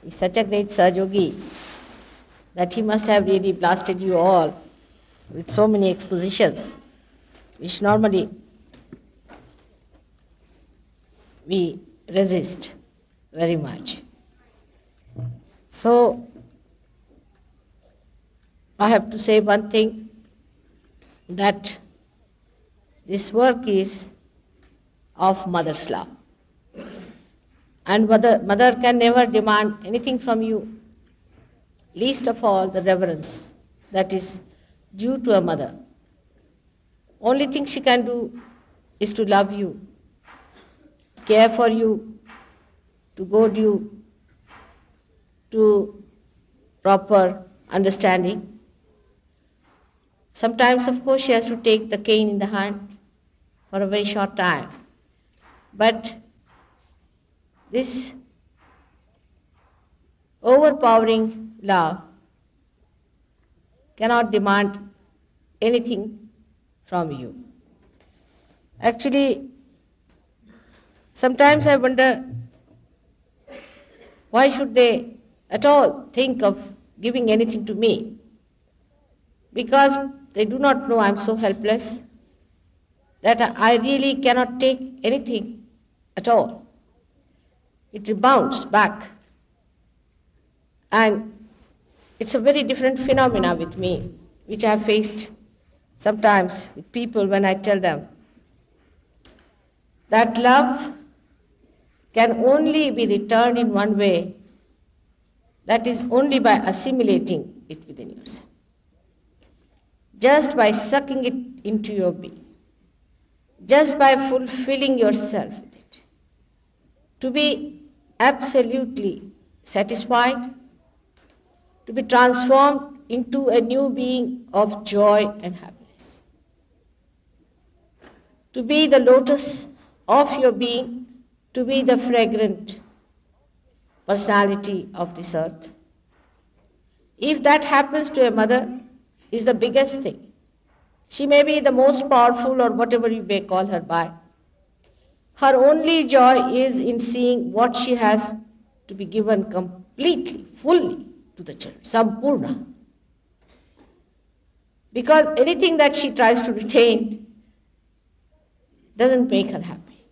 He's such a great Sahajogi that he must have really blasted you all with so many expositions, which normally we resist very much. So, I have to say one thing, that this work is of mother's love. And mother can never demand anything from you, least of all the reverence that is due to a mother. Only thing she can do is to love you, care for you, to guide you to proper understanding. Sometimes, of course, she has to take the cane in the hand for a very short time. But this overpowering love cannot demand anything from you. Actually, sometimes I wonder, why should they at all think of giving anything to me? Because they do not know I am so helpless that I really cannot take anything at all. It rebounds back. And it's a very different phenomena with me, which I have faced sometimes with people when I tell them that love can only be returned in one way, that is only by assimilating it within yourself. Just by sucking it into your being, just by fulfilling yourself with it, to be absolutely satisfied, to be transformed into a new being of joy and happiness, to be the lotus of your being, to be the fragrant personality of this earth. If that happens to a mother, is the biggest thing. She may be the most powerful or whatever you may call her by. Her only joy is in seeing what she has to be given completely, fully to the children, Sampurna. Because anything that she tries to retain doesn't make her happy.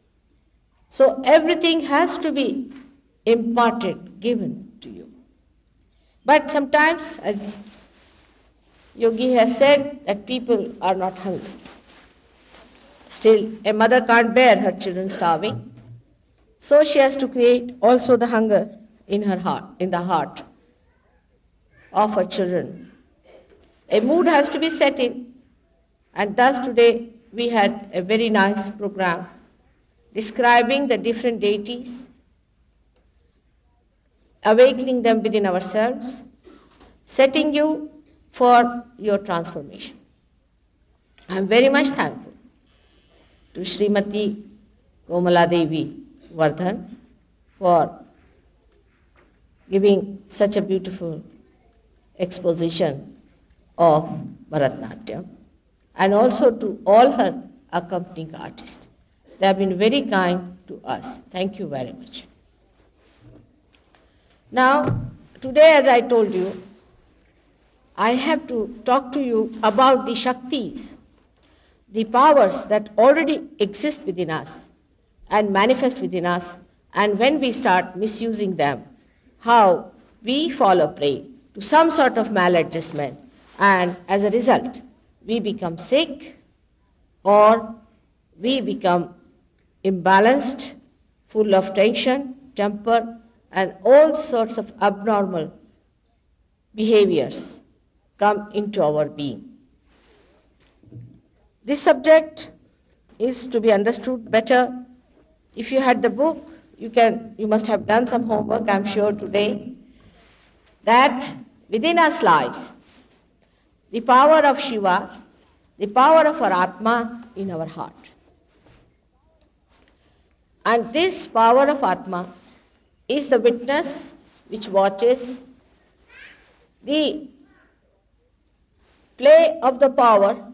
So everything has to be imparted, given to you. But sometimes, as Yogi has said, that people are not hungry. Still, a mother can't bear her children starving. So she has to create also the hunger in her heart, in the heart of her children. A mood has to be set in, and thus today we had a very nice program describing the different deities, awakening them within ourselves, setting you for your transformation. I am very much thankful to Srimati Komala Devi Vardhan for giving such a beautiful exposition of Bharatanatyam, and also to all her accompanying artists. They have been very kind to us. Thank you very much. Now, today, as I told you, I have to talk to you about the Shaktis, the powers that already exist within us and manifest within us, and when we start misusing them, how we fall a prey to some sort of maladjustment, and as a result, we become sick or we become imbalanced, full of tension, temper, and all sorts of abnormal behaviors come into our being. This subject is to be understood better. If you had the book, you must have done some homework, I'm sure, today, that within us lies the power of Shiva, the power of our Atma in our heart. And this power of Atma is the witness which watches the play of the power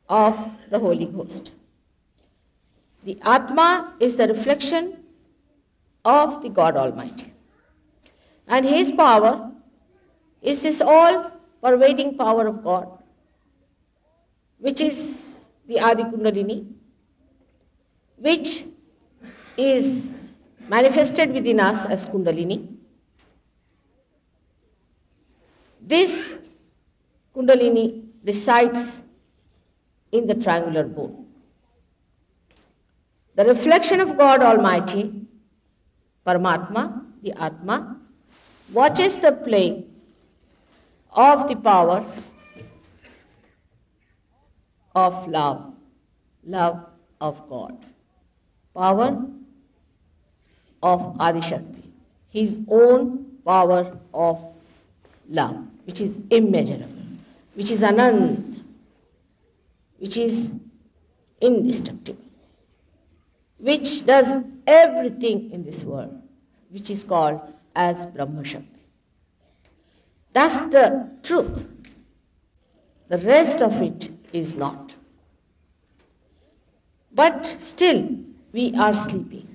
of the Holy Ghost. The Atma is the reflection of the God Almighty. And his power is this all-pervading power of God, which is the Adi Kundalini, which is manifested within us as Kundalini. This Kundalini resides in the triangular bone. The reflection of God Almighty, Paramatma, the Atma, watches the play of the power of love, love of God, power of Adi Shakti, his own power of love, which is immeasurable, which is Anand, which is indestructible, which does everything in this world, which is called as Brahma Shakti. That's the truth. The rest of it is not. But still, we are sleeping.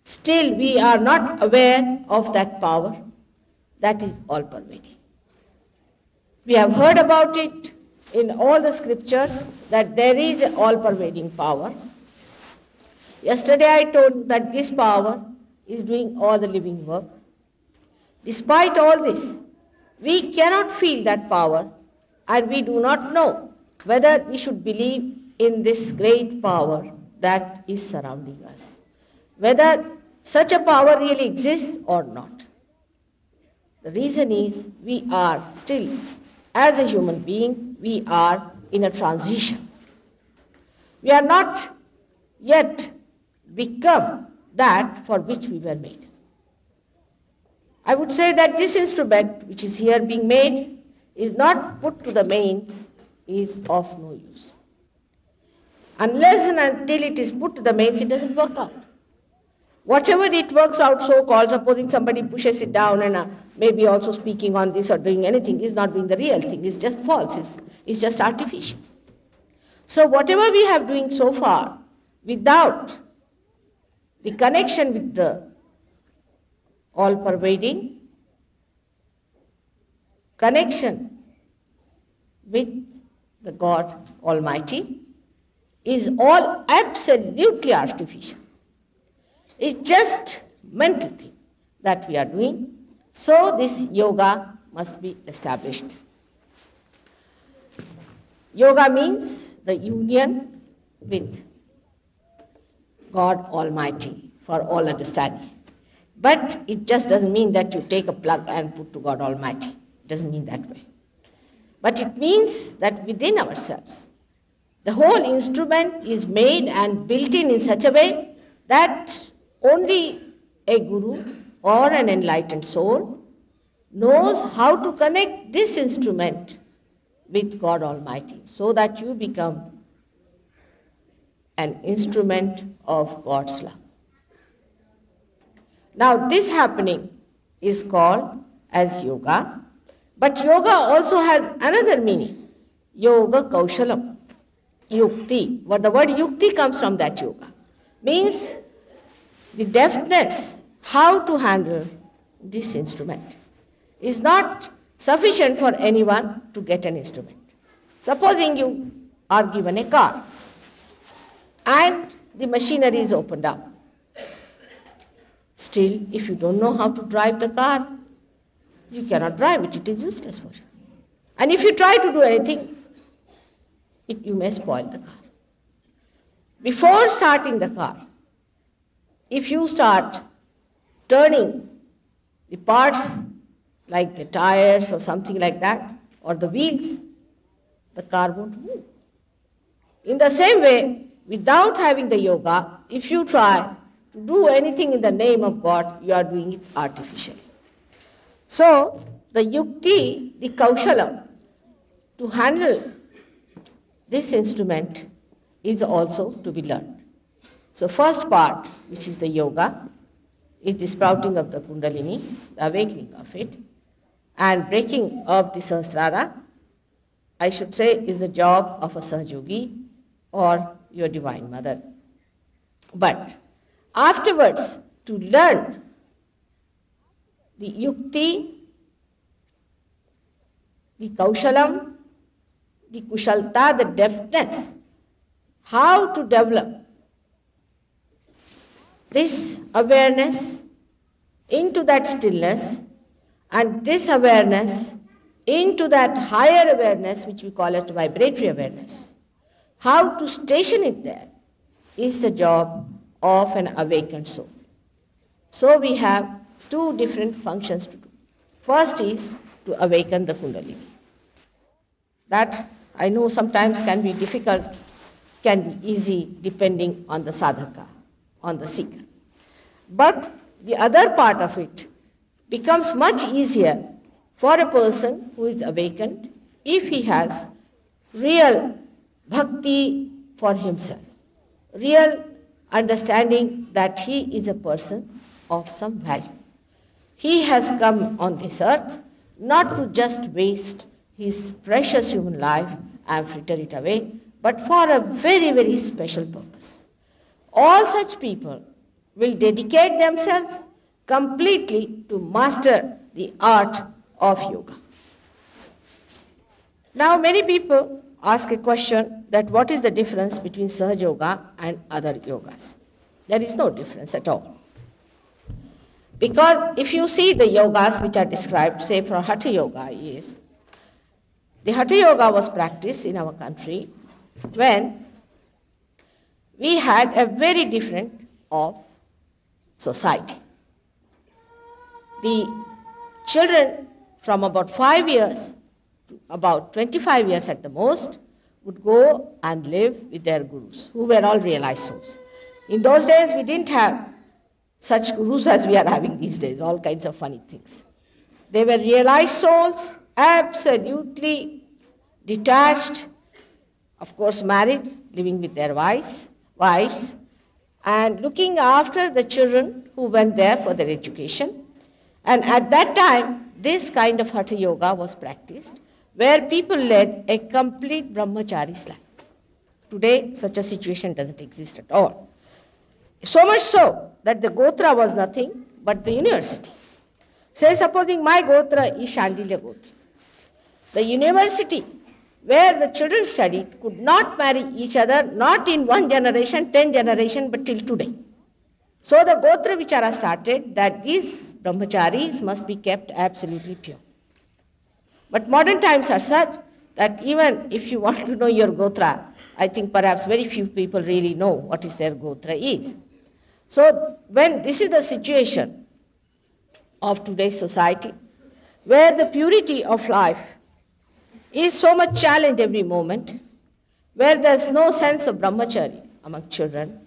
Still, we are not aware of that power that is all-pervading. We have heard about it in all the scriptures that there is an all-pervading power. Yesterday I told that this power is doing all the living work. Despite all this, we cannot feel that power, and we do not know whether we should believe in this great power that is surrounding us, whether such a power really exists or not. The reason is we are still, as a human being, we are in a transition. We are not yet become that for which we were made. I would say that this instrument, which is here being made, is not put to the mains, is of no use. Unless and until it is put to the mains, it doesn't work out. Whatever it works out, so-called, supposing somebody pushes it down and maybe also speaking on this or doing anything, is not doing the real thing, it's just false, it's just artificial. So whatever we have doing so far, without the connection with the all-pervading, connection with the God Almighty, is all absolutely artificial. It's just mental thing that we are doing. So this yoga must be established. Yoga means the union with God Almighty for all understanding. But it just doesn't mean that you take a plug and put to God Almighty. It doesn't mean that way. But it means that within ourselves, the whole instrument is made and built in such a way that only a guru or an enlightened soul knows how to connect this instrument with God Almighty so that you become an instrument of God's love. Now this happening is called as yoga, but yoga also has another meaning, yoga kaushalam, yukti. What the word yukti comes from that yoga, means the deftness, how to handle this instrument, is not sufficient for anyone to get an instrument. Supposing you are given a car and the machinery is opened up. Still, if you don't know how to drive the car, you cannot drive it. It is useless for you. And if you try to do anything, you may spoil the car. Before starting the car, if you start turning the parts like the tires or something like that, or the wheels, the car won't move. In the same way, without having the yoga, if you try to do anything in the name of God, you are doing it artificially. So, the yukti, the kaushalam, to handle this instrument is also to be learned. So, first part, which is the yoga, is the sprouting of the kundalini, the awakening of it, and breaking of the sahasrara, I should say, is the job of a Sahajogi or your Divine Mother. But afterwards, to learn the yukti, the kaushalam, the kushalta, the deftness, how to develop this awareness into that stillness, and this awareness into that higher awareness, which we call as vibratory awareness. How to station it there is the job of an awakened soul. So we have two different functions to do. First is to awaken the Kundalini. That I know sometimes can be difficult, can be easy depending on the sadhaka, on the seeker. But the other part of it becomes much easier for a person who is awakened if he has real bhakti for himself, real understanding that he is a person of some value. He has come on this earth not to just waste his precious human life and fritter it away, but for a very, very special purpose. All such people will dedicate themselves completely to master the art of yoga. Now, many people ask a question that what is the difference between Sahaja Yoga and other yogas? There is no difference at all. Because if you see the yogas which are described, say for Hatha Yoga, is the Hatha Yoga was practiced in our country when we had a very different of society. The children from about 5 years to about 25 years at the most would go and live with their gurus, who were all realized souls. In those days, we didn't have such gurus as we are having these days, all kinds of funny things. They were realized souls, absolutely detached, of course married, living with their wives, and looking after the children who went there for their education. And at that time, this kind of Hatha Yoga was practiced, where people led a complete brahmachari's life. Today, such a situation doesn't exist at all. So much so that the Gotra was nothing but the university. Say, supposing my Gotra is Shandilya Gotra. The university where the children studied could not marry each other, not in 1 generation, 10 generations, but till today. So the Gotra Vichara started that these brahmacharis must be kept absolutely pure. But modern times are such that even if you want to know your Gotra, I think perhaps very few people really know what is their Gotra is. So when this is the situation of today's society, where the purity of life is so much challenged every moment, where there's no sense of brahmachari among children,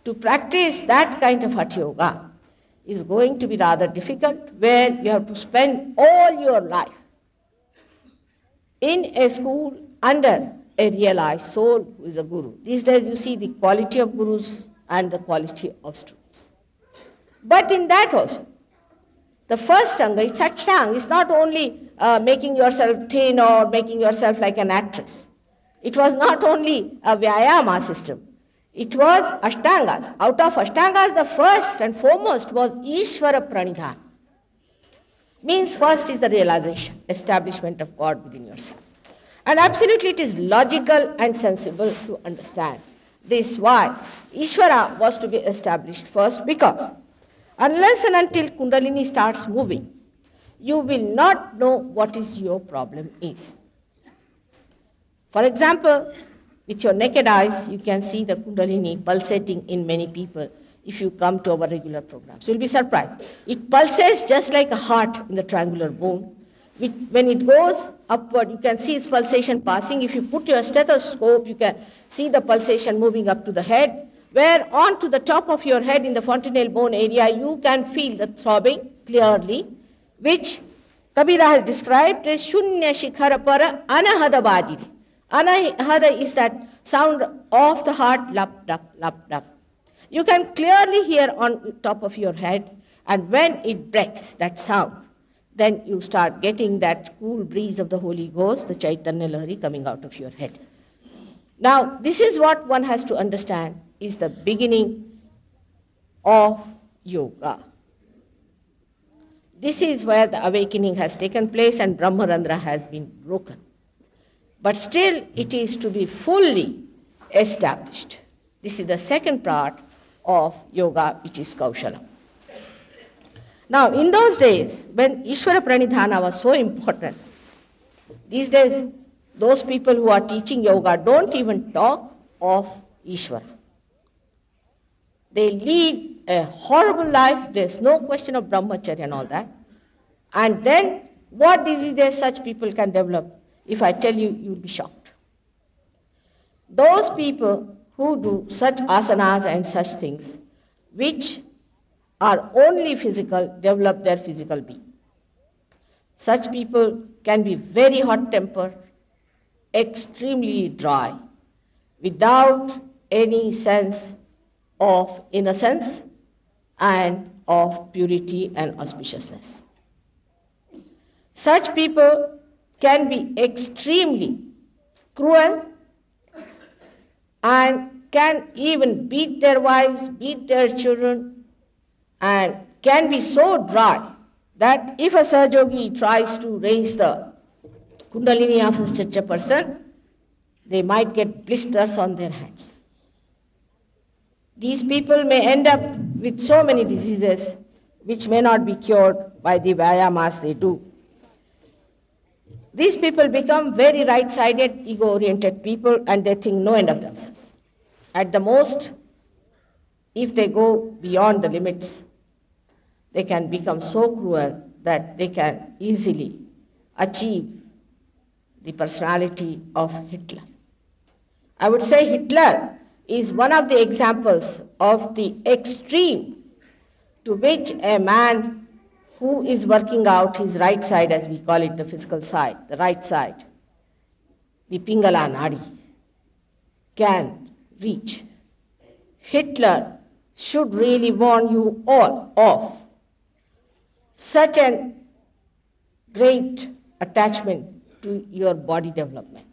to practice that kind of Hatha Yoga is going to be rather difficult, where you have to spend all your life in a school under a realized soul who is a guru. These days you see the quality of gurus and the quality of students. But in that also, the first anga, Satyang, is not only making yourself thin or making yourself like an actress. It was not only a Vyayama system. It was Ashtangas. Out of Ashtangas, the first and foremost was Ishvara Pranidhana. Means first is the realization, establishment of God within yourself. And absolutely it is logical and sensible to understand this, why Ishvara was to be established first, because unless and until Kundalini starts moving, you will not know what is your problem is. For example, with your naked eyes, you can see the Kundalini pulsating in many people if you come to our regular programs. You'll be surprised. It pulsates just like a heart in the triangular bone. When it goes upward, you can see its pulsation passing. If you put your stethoscope, you can see the pulsation moving up to the head, where onto the top of your head in the fontanelle bone area, you can feel the throbbing clearly, which Kabira has described as Shunya Shikhara Para Anahada Bajili. Anahada is that sound of the heart, lap, lap, lap, lap. You can clearly hear on top of your head, and when it breaks, that sound, then you start getting that cool breeze of the Holy Ghost, the Chaitanya Lahari coming out of your head. Now, this is what one has to understand is the beginning of yoga. This is where the awakening has taken place and Brahmarandra has been broken. But still, it is to be fully established. This is the second part of yoga, which is Kaushala. Now, in those days, when Ishvara Pranidhana was so important, these days, those people who are teaching yoga don't even talk of Ishvara. They lead a horrible life. There's no question of brahmacharya and all that. And then, what diseases such people can develop? If I tell you, you'll be shocked. Those people who do such asanas and such things, which are only physical, develop their physical being. Such people can be very hot-tempered, extremely dry, without any sense of innocence and of purity and auspiciousness. Such people can be extremely cruel and can even beat their wives, beat their children, and can be so dry that if a Sahajogi tries to raise the Kundalini of such a person, they might get blisters on their hands. These people may end up with so many diseases which may not be cured by the Vyayamas they do. These people become very right-sided, ego-oriented people, and they think no end of themselves. At the most, if they go beyond the limits, they can become so cruel that they can easily achieve the personality of Hitler. I would say Hitler is one of the examples of the extreme to which a man who is working out his right side, as we call it, the physical side, the right side, the Pingala Nadi, can reach. Hitler should really warn you all of such a great attachment to your body development.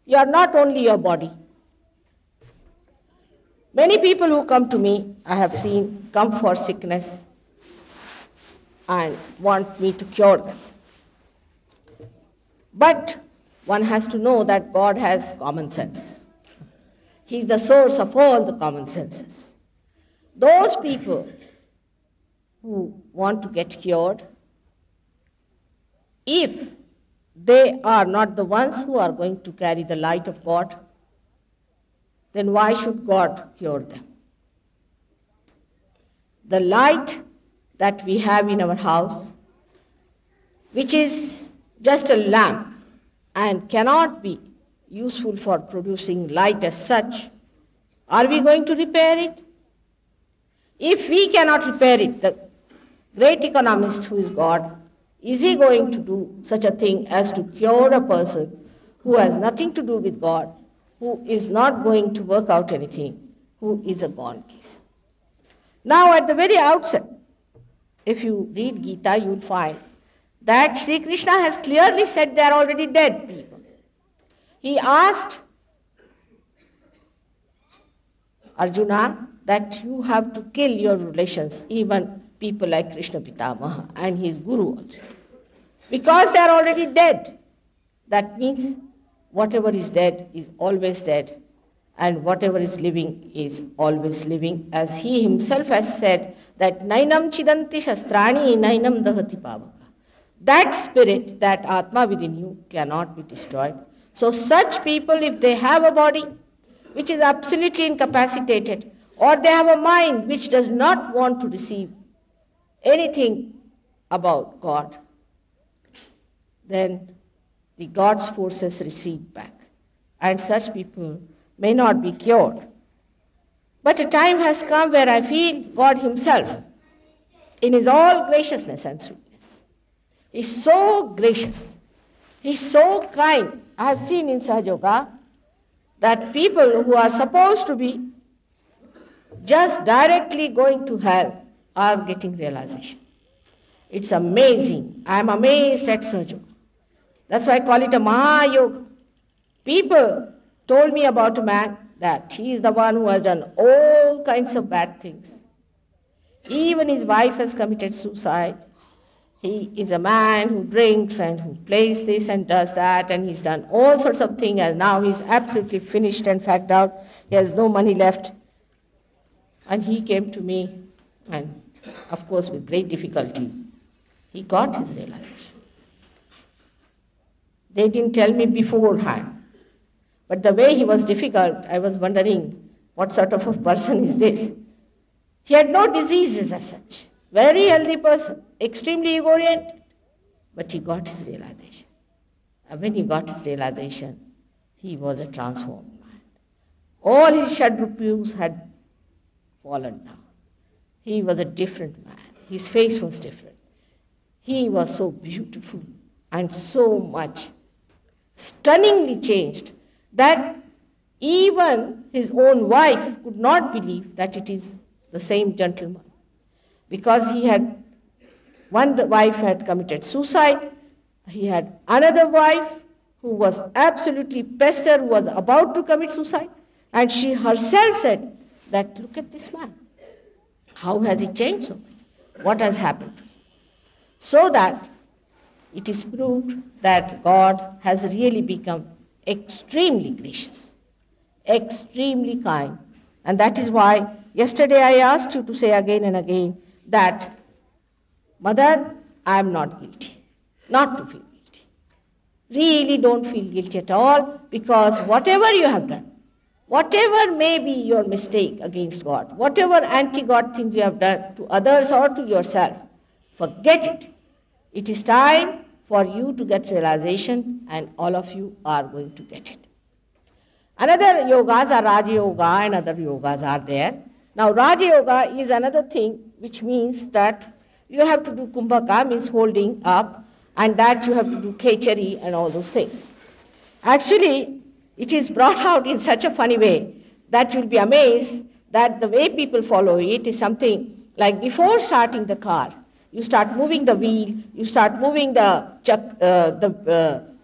You are not only your body. Many people who come to me, I have seen, come for sickness and want me to cure them. But one has to know that God has common sense. He is the source of all the common senses. Those people who want to get cured, if they are not the ones who are going to carry the light of God, then why should God cure them? The light that we have in our house, which is just a lamp and cannot be useful for producing light as such, are we going to repair it? If we cannot repair it, the great economist who is God, is he going to do such a thing as to cure a person who has nothing to do with God, who is not going to work out anything, who is a gone case? Now, at the very outset, if you read Gita, you will find that Sri Krishna has clearly said they are already dead people. He asked Arjuna that you have to kill your relations, even people like Krishna Pitamaha and his guru also. Because they are already dead. That means whatever is dead is always dead, and whatever is living is always living, as he himself has said that Nainam Chidanti Shastrani Nainam Dahati Pavaka. That spirit, that Atma within you cannot be destroyed. So such people, if they have a body which is absolutely incapacitated, or they have a mind which does not want to receive anything about God, then the God's forces recede back. And such people may not be cured. But a time has come where I feel God himself, in his all graciousness and sweetness, is so gracious, he's so kind. I have seen in Sahaja Yoga that people who are supposed to be just directly going to hell are getting realization. It's amazing. I am amazed at Sahaja Yoga. That's why I call it a Mahayoga. People told me about a man that he is the one who has done all kinds of bad things. Even his wife has committed suicide. He is a man who drinks and who plays this and does that, and he's done all sorts of things, and now he's absolutely finished and fagged out. He has no money left. And he came to me, and of course with great difficulty, he got his realization. They didn't tell me beforehand. But the way he was difficult, I was wondering, what sort of a person is this? He had no diseases as such. Very healthy person, extremely ego-oriented. But he got his realization. And when he got his realization, he was a transformed man. All his Shadrupus had fallen down. He was a different man. His face was different. He was so beautiful and so much stunningly changed that even his own wife could not believe that it is the same gentleman. Because he had, one wife had committed suicide, he had another wife who was absolutely pestered, who was about to commit suicide, and she herself said that, look at this man. How has he changed so much? What has happened? So that it is proved that God has really become extremely gracious, extremely kind. And that is why yesterday I asked you to say again and again that, Mother, I am not guilty, not to feel guilty. Really don't feel guilty at all, because whatever you have done, whatever may be your mistake against God, whatever anti-God things you have done to others or to yourself, forget it. It is time for you to get realization, and all of you are going to get it. Another yogas are Raja Yoga, and other yogas are there. Now, Raja Yoga is another thing which means that you have to do Kumbhaka, means holding up, and that you have to do Khechari and all those things. Actually, it is brought out in such a funny way that you'll be amazed that the way people follow it is something like before starting the car, you start moving the wheel, you start moving the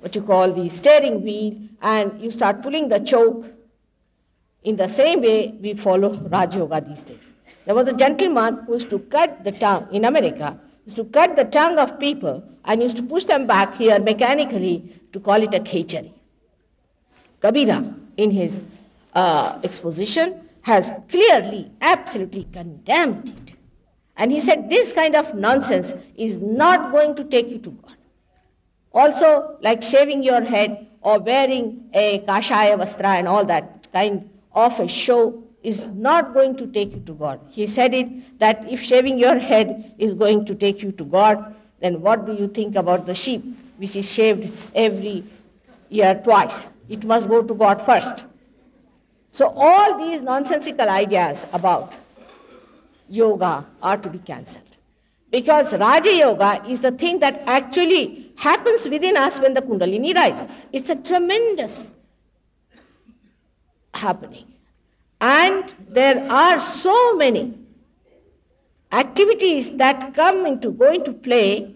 what you call the steering wheel, and you start pulling the choke. In the same way, we follow Raj Yoga these days. There was a gentleman who used to cut the tongue, in America, used to cut the tongue of people and used to push them back here mechanically to call it a Khechari. Kabira, in his exposition, has clearly, absolutely condemned it. And he said this kind of nonsense is not going to take you to God. Also, like shaving your head or wearing a kashaya vastra and all that kind of a show is not going to take you to God. He said it that if shaving your head is going to take you to God, then what do you think about the sheep which is shaved every year twice? It must go to God first. So all these nonsensical ideas about yoga are to be cancelled. Because Raja Yoga is the thing that actually happens within us when the Kundalini rises. It's a tremendous happening. And there are so many activities that go into play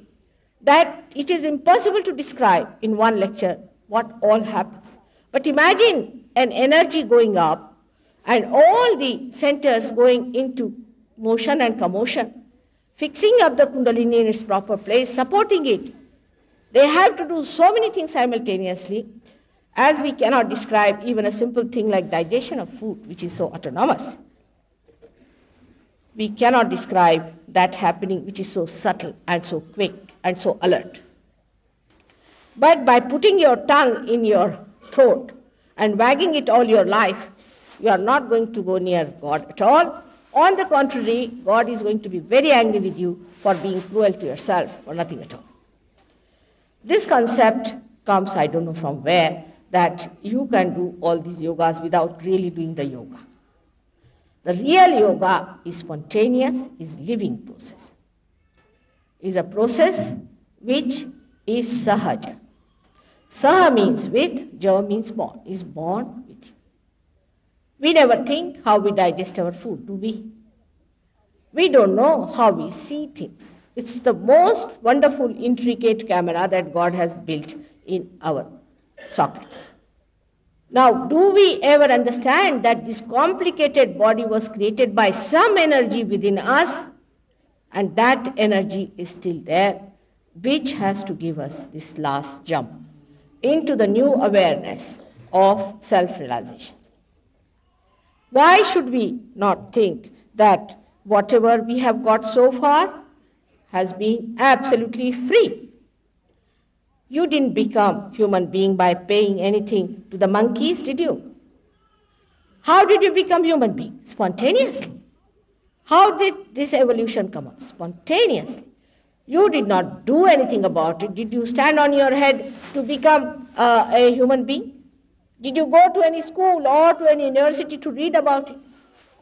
that it is impossible to describe in one lecture what all happens. But imagine an energy going up and all the centers going into motion and commotion, fixing up the Kundalini in its proper place, supporting it. They have to do so many things simultaneously, as we cannot describe even a simple thing like digestion of food, which is so autonomous. We cannot describe that happening, which is so subtle and so quick and so alert. But by putting your tongue in your throat and wagging it all your life, you are not going to go near God at all. On the contrary, God is going to be very angry with you for being cruel to yourself or nothing at all. This concept comes, I don't know from where, that you can do all these yogas without really doing the yoga. The real yoga is spontaneous, is living process. Is a process which is sahaja. Saha means with, ja means born, is born with you. We never think how we digest our food, do we? We don't know how we see things. It's the most wonderful, intricate camera that God has built in our sockets. Now, do we ever understand that this complicated body was created by some energy within us, and that energy is still there, which has to give us this last jump into the new awareness of self-realization. Why should we not think that whatever we have got so far has been absolutely free? You didn't become human being by paying anything to the monkeys, did you? How did you become human being? Spontaneously. How did this evolution come up? Spontaneously. You did not do anything about it. Did you stand on your head to become a human being? Did you go to any school or to any university to read about it?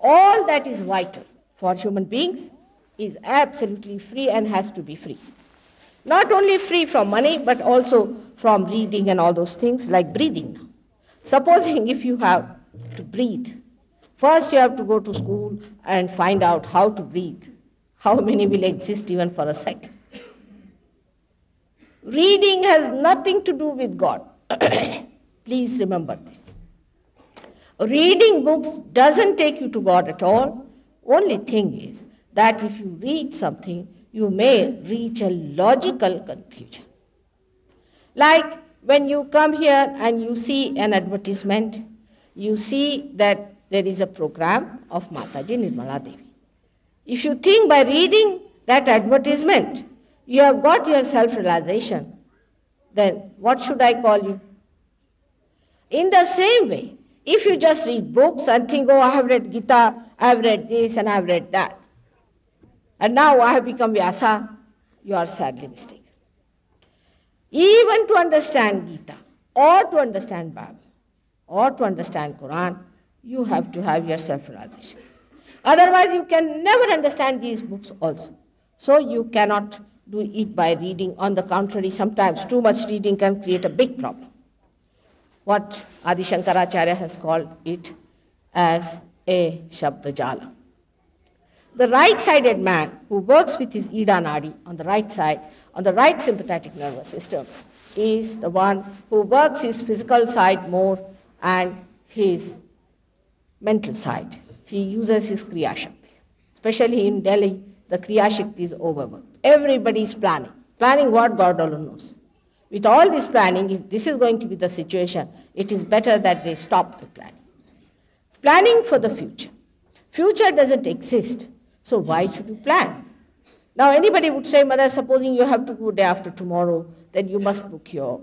All that is vital for human beings is absolutely free and has to be free. Not only free from money, but also from reading and all those things like breathing. Supposing if you have to breathe, first you have to go to school and find out how to breathe. How many will exist even for a second? Reading has nothing to do with God. Please remember this. Reading books doesn't take you to God at all. Only thing is that if you read something, you may reach a logical conclusion. Like when you come here and you see an advertisement, you see that there is a program of Mataji Nirmala Devi. If you think by reading that advertisement, you have got your self-realization, then what should I call you? In the same way, if you just read books and think, oh, I have read Gita, I have read this and I have read that, and now I have become Vyasa, you are sadly mistaken. Even to understand Gita, or to understand Bible, or to understand Quran, you have to have your self-realization. Otherwise, you can never understand these books also. So you cannot do it by reading. On the contrary, sometimes too much reading can create a big problem. What Adi Shankaracharya has called it as a Shabdajala. The right-sided man who works with his Ida Nadi on the right side, on the right sympathetic nervous system, is the one who works his physical side more and his mental side. He uses his Kriya Shakti. Especially in Delhi, the Kriya Shakti is overworked. Everybody is planning. Planning what God alone knows. With all this planning, if this is going to be the situation, it is better that they stop the planning. Planning for the future. Future doesn't exist, so why should you plan? Now anybody would say, Mother, supposing you have to go day after tomorrow, then you must book your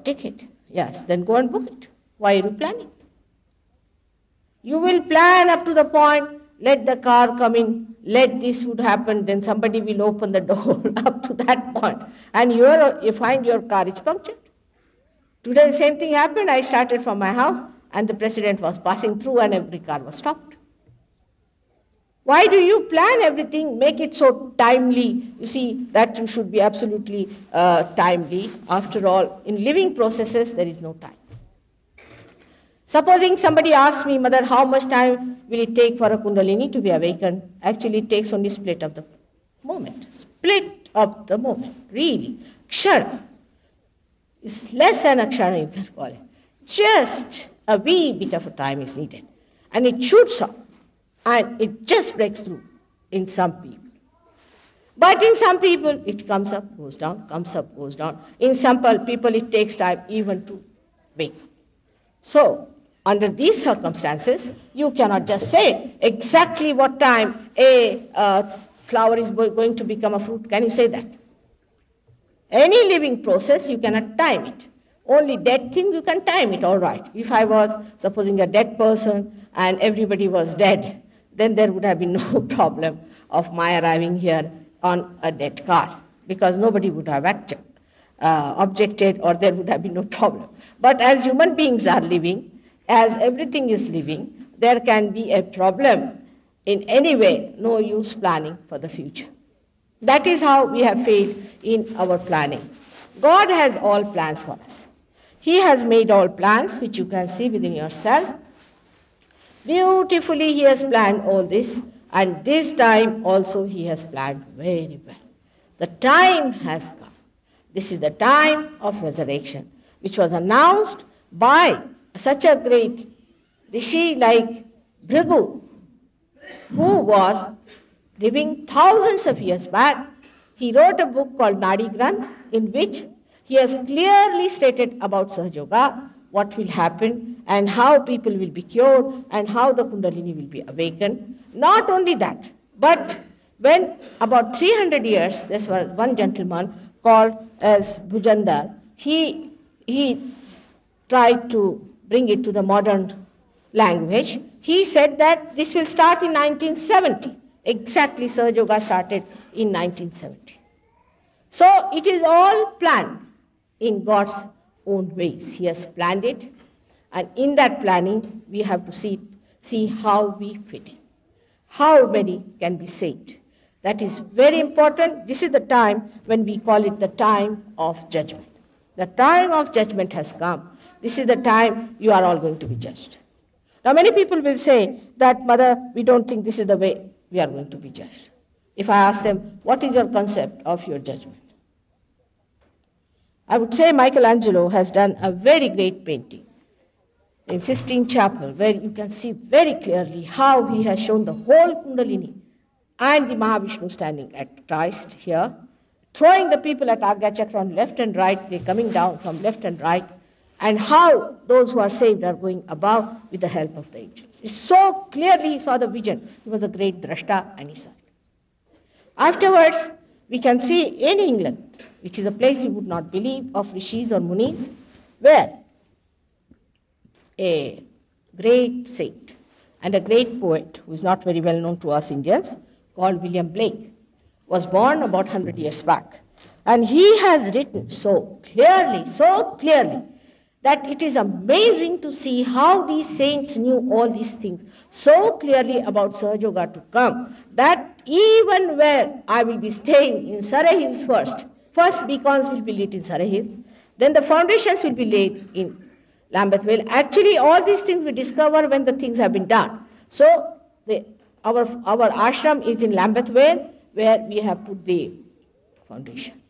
ticket. Yes, then go and book it. Why are you planning? You will plan up to the point, let the car come in, let this would happen, then somebody will open the door up to that point. And you find your car is punctured. Today the same thing happened. I started from my house and the president was passing through and every car was stopped. Why do you plan everything, make it so timely? You see, that you should be absolutely timely. After all, in living processes, there is no time. Supposing somebody asks me, Mother, how much time will it take for a Kundalini to be awakened? Actually, it takes only split of the moment. Split of the moment, really. Kshara. It's less than a kshara, you can call it. Just a wee bit of a time is needed. And it shoots up. And it just breaks through in some people. But in some people, it comes up, goes down, comes up, goes down. In some people, it takes time even to wake. So, under these circumstances, you cannot just say exactly what time a flower is going to become a fruit. Can you say that? Any living process, you cannot time it. Only dead things, you can time it, all right. If I was, supposing, a dead person and everybody was dead, then there would have been no problem of my arriving here on a dead car, because nobody would have objected, or there would have been no problem. But as human beings are living, as everything is living, there can be a problem. In any way, no use planning for the future. That is how we have failed in our planning. God has all plans for us. He has made all plans, which you can see within yourself. Beautifully He has planned all this, and this time also He has planned very well. The time has come. This is the time of resurrection, which was announced by such a great rishi like Bhrigu, who was living thousands of years back. He wrote a book called Nadi Granth, in which he has clearly stated about Sahaja Yoga, what will happen, and how people will be cured, and how the Kundalini will be awakened. Not only that, but when about 300 years, there was one gentleman called as Bhujandar, he tried to bring it to the modern language. He said that this will start in 1970. Exactly, Sahaja Yoga started in 1970. So it is all planned in God's own ways. He has planned it, and in that planning, we have to see how we fit in, how many can be saved. That is very important. This is the time when we call it the time of judgment. The time of judgment has come. This is the time you are all going to be judged. Now, many people will say that, Mother, we don't think this is the way we are going to be judged. If I ask them, what is your concept of your judgment? I would say Michelangelo has done a very great painting in Sistine Chapel, where you can see very clearly how he has shown the whole Kundalini and the Mahavishnu standing at Christ here, throwing the people at Agya Chakra on left and right, they're coming down from left and right, and how those who are saved are going above with the help of the angels. It's so clearly he saw the vision. He was a great drashta, and he saw it. Afterwards, we can see in England, which is a place you would not believe, of rishis or munis, where a great saint and a great poet, who is not very well known to us Indians, called William Blake, was born about 100 years back. And he has written so clearly, that it is amazing to see how these saints knew all these things so clearly about Sahaja Yoga to come, that even where I will be staying in Surrey Hills first beacons will be lit in Surrey Hills, then the foundations will be laid in Lambeth Vale. Actually, all these things we discover when the things have been done. So our ashram is in Lambeth Vale, where we have put the foundation.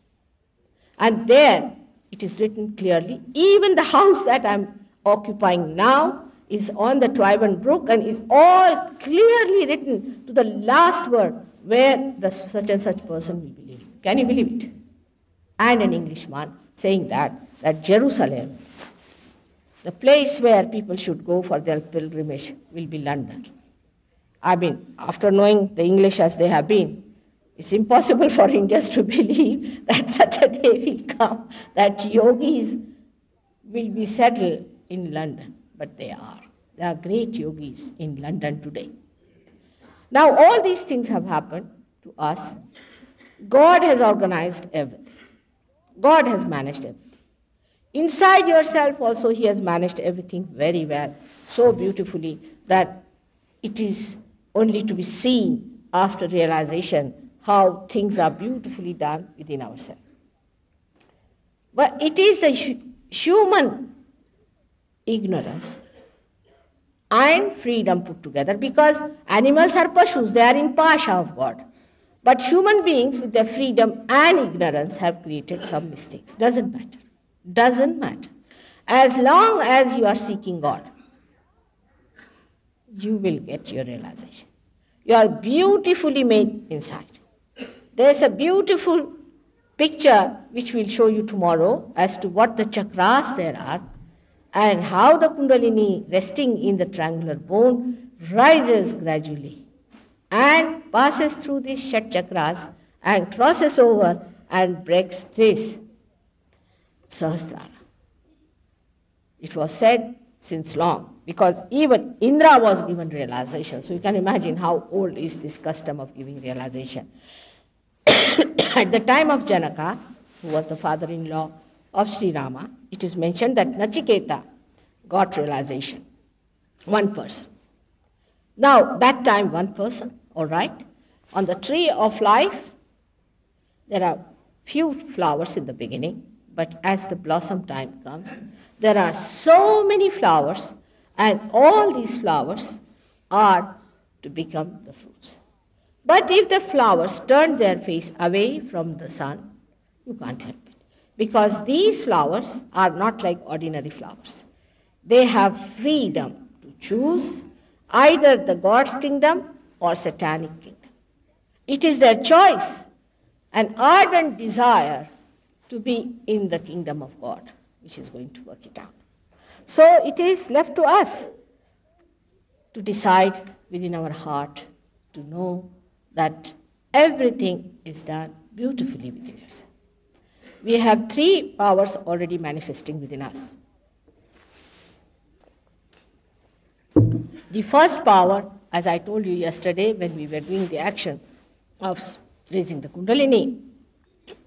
And there it is written clearly. Even the house that I'm occupying now is on the Twyburn Brook and is all clearly written to the last word where the such and such person will be living. Can you believe it? And an Englishman saying that Jerusalem, the place where people should go for their pilgrimage, will be London. I mean, after knowing the English as they have been, it's impossible for Indians to believe that such a day will come, that yogis will be settled in London. But they are. There are great yogis in London today. Now, all these things have happened to us. God has organized everything. God has managed everything. Inside yourself also, He has managed everything very well, so beautifully, that it is only to be seen after realization how things are beautifully done within ourselves. But it is the human ignorance and freedom put together, because animals are pashus, they are in pasha of God. But human beings with their freedom and ignorance have created some mistakes. Doesn't matter. Doesn't matter. As long as you are seeking God, you will get your realization. You are beautifully made inside. There's a beautiful picture which we'll show you tomorrow as to what the chakras there are and how the Kundalini resting in the triangular bone rises gradually and passes through these Shat chakras and crosses over and breaks this Sahasrara. It was said since long, because even Indra was given realization. So you can imagine how old is this custom of giving realization. At the time of Janaka, who was the father-in-law of Sri Rama, it is mentioned that Nachiketa got realization. One person. Now, that time, one person, all right. On the tree of life, there are few flowers in the beginning, but as the blossom time comes, there are so many flowers, and all these flowers are to become the fruits. But if the flowers turn their face away from the sun, you can't help it. Because these flowers are not like ordinary flowers. They have freedom to choose either the God's kingdom or satanic kingdom. It is their choice an ardent desire to be in the kingdom of God, which is going to work it out. So it is left to us to decide within our heart, to know that everything is done beautifully within yourself. We have three powers already manifesting within us. The first power, as I told you yesterday when we were doing the action of raising the Kundalini,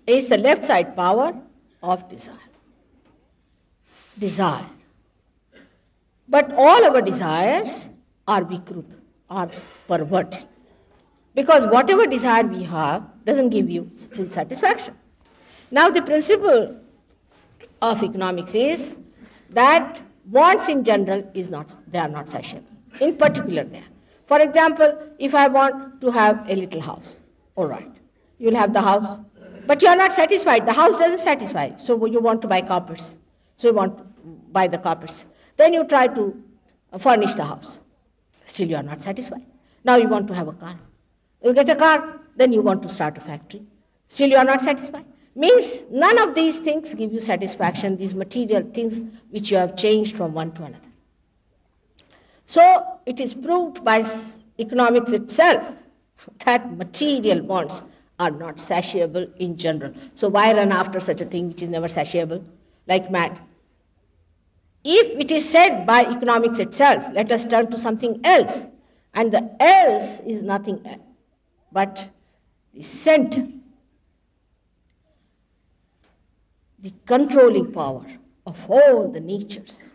is the left side power of desire. Desire. But all our desires are vikrut, are perverted. Because whatever desire we have doesn't give you full satisfaction. Now the principle of economics is that wants in general they are not satiable. In particular they are. For example, if I want to have a little house, all right, you'll have the house, but you are not satisfied. The house doesn't satisfy. So you want to buy carpets. So you want to buy the carpets. Then you try to furnish the house. Still you are not satisfied. Now you want to have a car. You get a car, then you want to start a factory. Still you are not satisfied. Means none of these things give you satisfaction, these material things which you have changed from one to another. So it is proved by economics itself that material wants are not satiable in general. So why run after such a thing which is never satiable, like mad? If it is said by economics itself, let us turn to something else. And the else is nothing else but the center, the controlling power of all the natures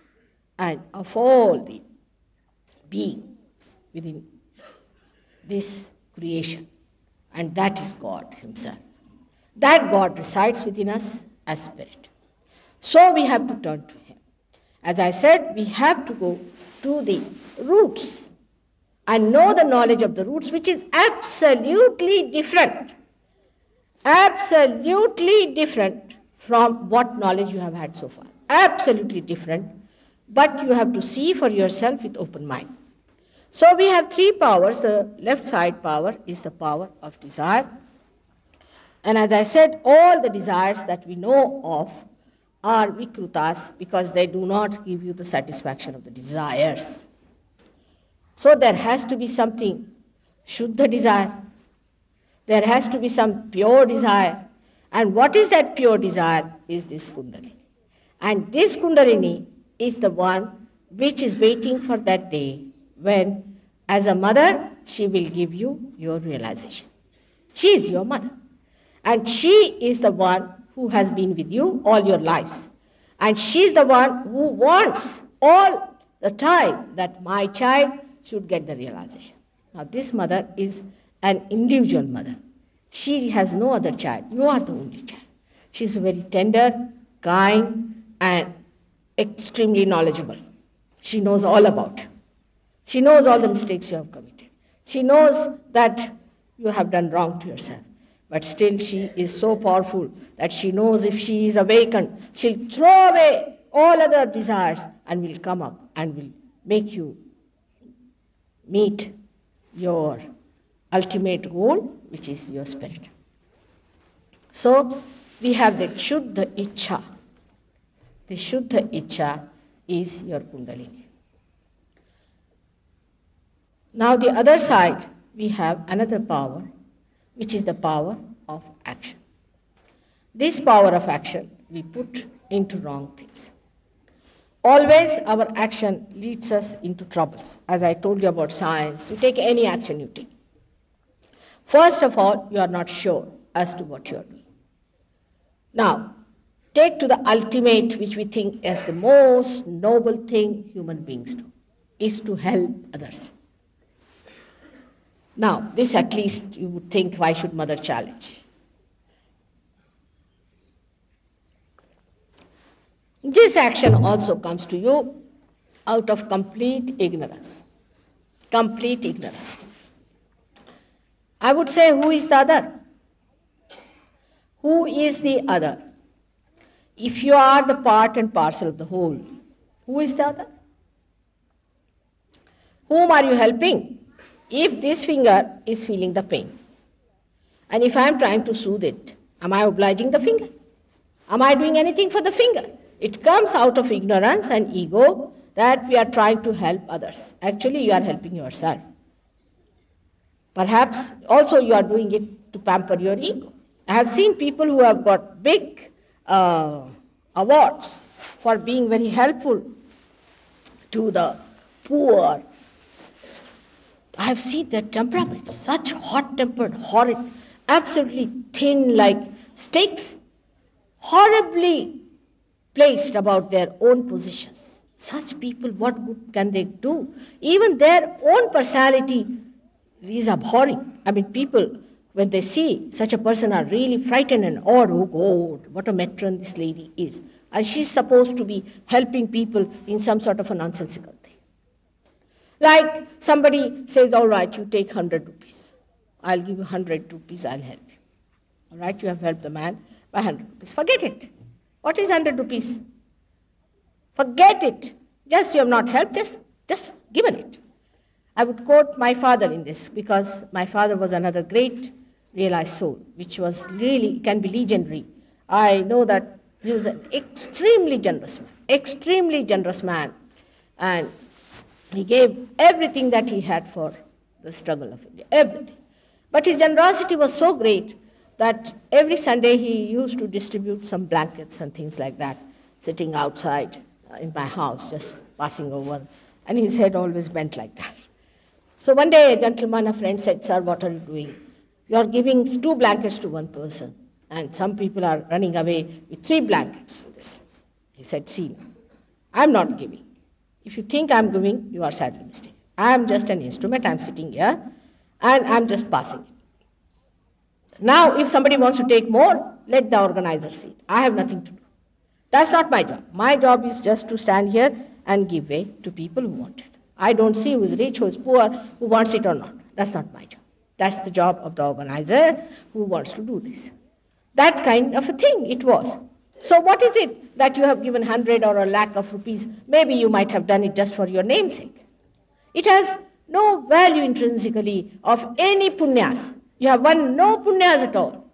and of all the beings within this creation. And that is God himself. That God resides within us as spirit. So we have to turn to him. As I said, we have to go to the roots and know the knowledge of the roots, which is absolutely different from what knowledge you have had so far. Absolutely different, but you have to see for yourself with open mind. So we have three powers. The left side power is the power of desire. And as I said, all the desires that we know of are vikrutas because they do not give you the satisfaction of the desires. So there has to be something shuddha desire. There has to be some pure desire. And what is that pure desire? Is this Kundalini. And this Kundalini is the one which is waiting for that day when, as a mother, she will give you your realization. She is your mother. And she is the one who has been with you all your lives. And she is the one who wants all the time that my child should get the realization. Now this mother is an individual mother. She has no other child. You are the only child. She is very tender, kind, and extremely knowledgeable. She knows all about you. She knows all the mistakes you have committed. She knows that you have done wrong to yourself. But still she is so powerful that she knows if she is awakened, she'll throw away all other desires and will come up and will make you meet your ultimate goal, which is your spirit. So we have the Shuddha Ichha. The Shuddha Ichha is your Kundalini. Now the other side, we have another power, which is the power of action. This power of action we put into wrong things. Always our action leads us into troubles. As I told you about science, you take any action you take. First of all, you are not sure as to what you are doing. Now, take to the ultimate, which we think is the most noble thing human beings do, is to help others. Now, this at least you would think, why should mother challenge? This action also comes to you out of complete ignorance. Complete ignorance. I would say, who is the other? Who is the other? If you are the part and parcel of the whole, who is the other? Whom are you helping? If this finger is feeling the pain, And if I am trying to soothe it, am I obliging the finger? Am I doing anything for the finger? It comes out of ignorance and ego that we are trying to help others. Actually, you are helping yourself. Perhaps also you are doing it to pamper your ego. I have seen people who have got big awards for being very helpful to the poor. I have seen their temperament, such hot-tempered, horrid, absolutely thin like sticks, horribly placed about their own positions. Such people, what good can they do? Even their own personality is abhorring. I mean, people, when they see such a person, are really frightened and awed. Oh God, what a matron this lady is. And she's supposed to be helping people in some sort of a nonsensical thing. Like somebody says, all right, you take 100 rupees. I'll give you 100 rupees, I'll help you. All right, you have helped the man by 100 rupees. Forget it. What is 100 rupees? Forget it. Just you have not helped, just given it. I would quote my father in this because my father was another great realized soul, which was really, can be legendary. I know that he was an extremely generous man. And he gave everything that he had for the struggle of India, everything. But his generosity was so great that every Sunday he used to distribute some blankets and things like that, sitting outside in my house, just passing over, and his head always bent like that. So one day a gentleman, a friend said, sir, what are you doing? You are giving 2 blankets to one person, and some people are running away with 3 blankets. He said, see, I am not giving. If you think I am giving, you are sadly mistaken. I am just an instrument, I am sitting here, and I am just passing it. Now, if somebody wants to take more, let the organizer see it. I have nothing to do. That's not my job. My job is just to stand here and give way to people who want it. I don't see who is rich, who is poor, who wants it or not. That's not my job. That's the job of the organizer who wants to do this. That kind of a thing it was. So what is it that you have given 100 or 1,00,000 of rupees? Maybe you might have done it just for your namesake. It has no value intrinsically of any punyas. You have won no punyas at all.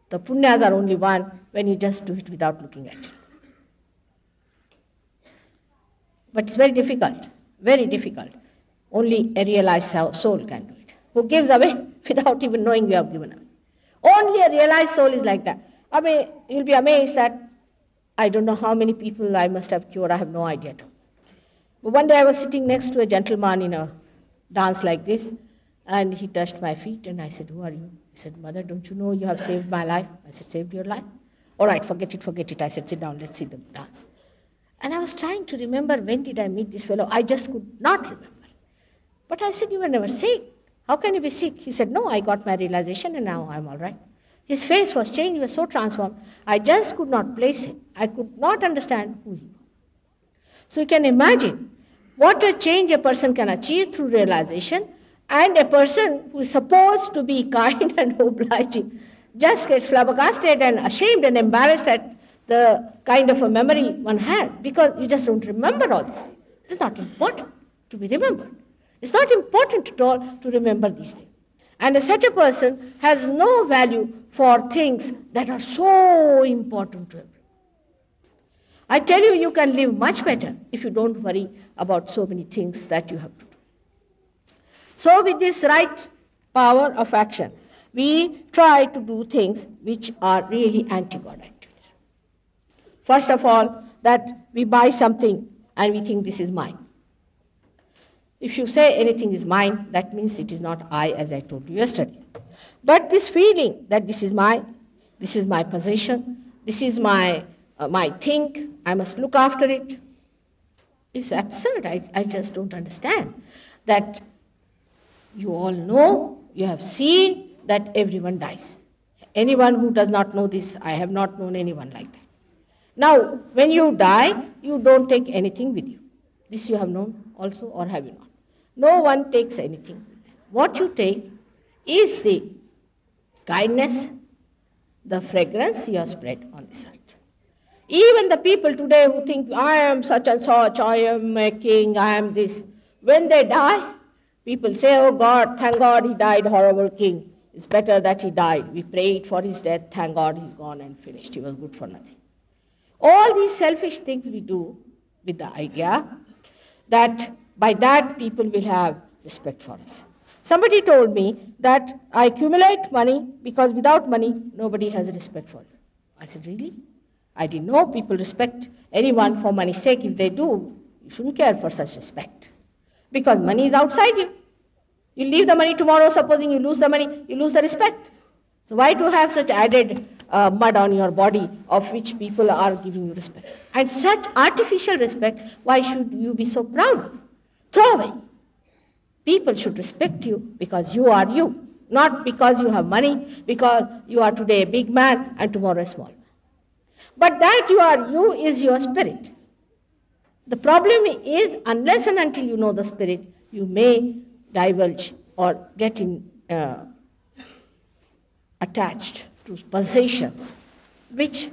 The punyas are only won when you just do it without looking at it. But it's very difficult, very difficult. Only a realized soul can do it, who gives away without even knowing you have given away. Only a realized soul is like that. I mean, you'll be amazed that I don't know how many people I must have cured, I have no idea. But one day I was sitting next to a gentleman in a dance like this, and he touched my feet, and I said, who are you? He said, Mother, don't you know you have saved my life? I said, saved your life? All right, forget it. I said, sit down, let's see the dance. And I was trying to remember when did I meet this fellow. I just could not remember. But I said, you were never sick. How can you be sick? He said, no, I got my realization and now I'm all right. His face was changed, he was so transformed. I just could not place him. I could not understand who he was. So you can imagine what a change a person can achieve through realization, and a person who is supposed to be kind and obliging just gets flabbergasted and ashamed and embarrassed at the kind of a memory one has, because you just don't remember all these things. It's not important to be remembered. It's not important at all to remember these things. And such a person has no value for things that are so important to him. I tell you, you can live much better if you don't worry about so many things that you have to do. So with this right power of action, we try to do things which are really anti-God activities. First of all, that we buy something and we think this is mine. If you say anything is mine, that means it is not I, as I told you yesterday. But this feeling that this is my possession, this is my thing, I must look after it, is absurd. I just don't understand that. You all know, you have seen that everyone dies. Anyone who does not know this, I have not known anyone like that. Now, when you die, you don't take anything with you. This you have known also, or have you not? No one takes anything with them. What you take is the kindness, the fragrance you have spread on this earth. Even the people today who think, I am such and such, I am a king, I am this, when they die, people say, oh God, thank God he died, horrible king. It's better that he died. We prayed for his death. Thank God he's gone and finished. He was good for nothing. All these selfish things we do with the idea that by that people will have respect for us. Somebody told me that I accumulate money because without money, nobody has respect for you. I said, really? I didn't know people respect anyone for money's sake. If they do, you shouldn't care for such respect. Because money is outside you. You leave the money tomorrow, supposing you lose the money, you lose the respect. So why to have such added mud on your body of which people are giving you respect? And such artificial respect, why should you be so proud of? Throw away. People should respect you because you are you, not because you have money, because you are today a big man and tomorrow a small man. But that you are you is your spirit. The problem is, unless and until you know the spirit, you may divulge or get attached to possessions, which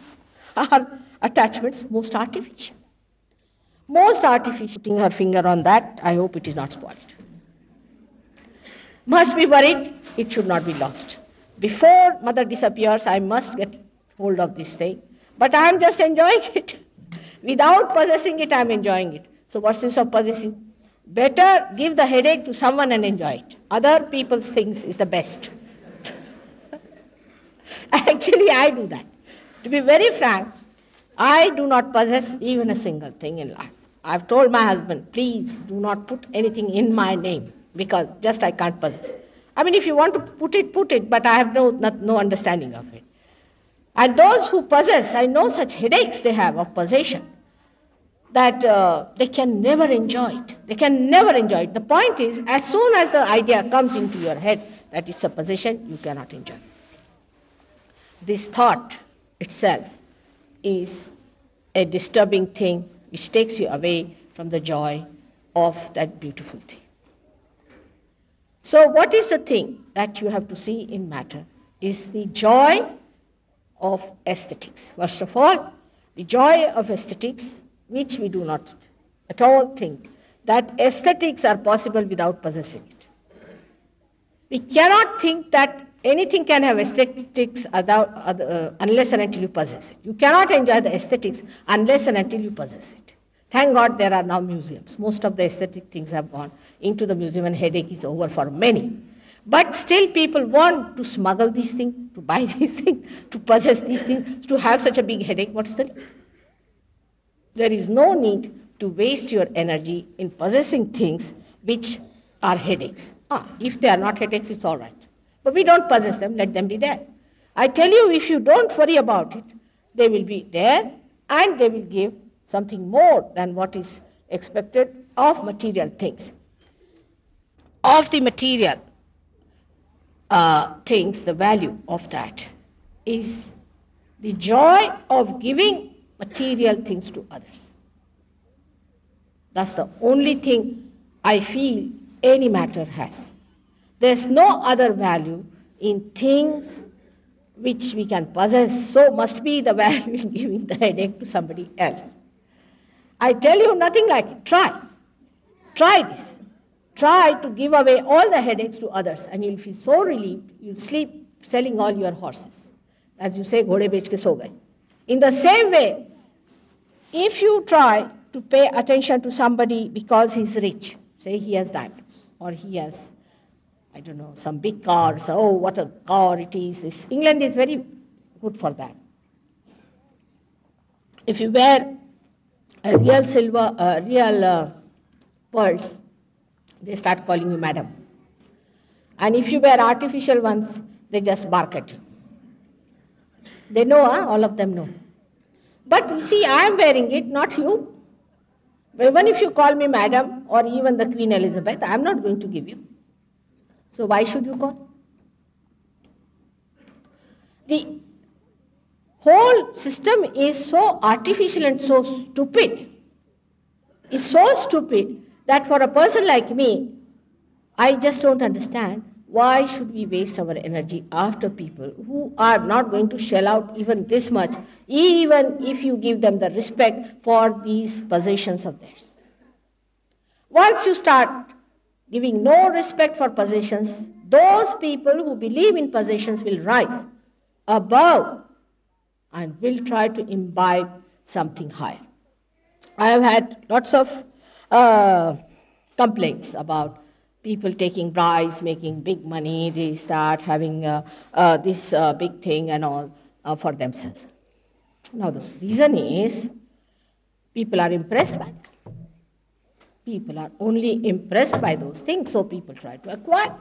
are attachments most artificial. Most artificial. Putting her finger on that, I hope it is not spoiled. Must be buried, it should not be lost. Before mother disappears, I must get hold of this thing. But I am just enjoying it. Without possessing it, I am enjoying it. So what's the use of possessing? Better give the headache to someone and enjoy it. Other people's things is the best. Actually, I do that. To be very frank, I do not possess even a single thing in life. I've told my husband, please do not put anything in my name, because just I can't possess. I mean, if you want to put it, but I have no understanding of it. And those who possess, I know such headaches they have of possession, that they can never enjoy it. They can never enjoy it. The point is, as soon as the idea comes into your head that it's a possession, you cannot enjoy it. This thought itself is a disturbing thing which takes you away from the joy of that beautiful thing. So what is the thing that you have to see in matter is the joy of aesthetics. First of all, the joy of aesthetics, which we do not at all think that aesthetics are possible without possessing it. We cannot think that anything can have aesthetics unless and until you possess it. You cannot enjoy the aesthetics unless and until you possess it. Thank God there are now museums. Most of the aesthetic things have gone into the museum and headache is over for many. But still people want to smuggle these things, to buy these things, to possess these things, to have such a big headache. What is the need? There is no need to waste your energy in possessing things which are headaches. If they are not headaches, it's all right. But we don't possess them, let them be there. I tell you, if you don't worry about it, they will be there and they will give something more than what is expected of material things. Of the material things, the value of that is the joy of giving material things to others. That's the only thing I feel any matter has. There's no other value in things which we can possess, so must be the value in giving the headache to somebody else. I tell you nothing like it. Try. Try this. Try to give away all the headaches to others and you'll feel so relieved, you'll sleep selling all your horses. As you say, ghode bech ke so gaye. In the same way, if you try to pay attention to somebody because he's rich, say he has diamonds, or he has, I don't know, some big car, so, oh, what a car it is. This England is very good for that. If you wear a real silver, pearls, they start calling you madam. And if you wear artificial ones, they just bark at you. They know, all of them know. But you see, I am wearing it, not you. Even if you call me madam or even the Queen Elizabeth, I am not going to give you. So why should you call? The whole system is so artificial and so stupid. It's so stupid that for a person like me, I just don't understand why should we waste our energy after people who are not going to shell out even this much, even if you give them the respect for these possessions of theirs. Once you start giving no respect for possessions, those people who believe in possessions will rise above and will try to imbibe something higher. I have had lots of complaints about people taking bribes, making big money, they start having this big thing and all for themselves. Now the reason is people are impressed by that. People are only impressed by those things, so people try to acquire.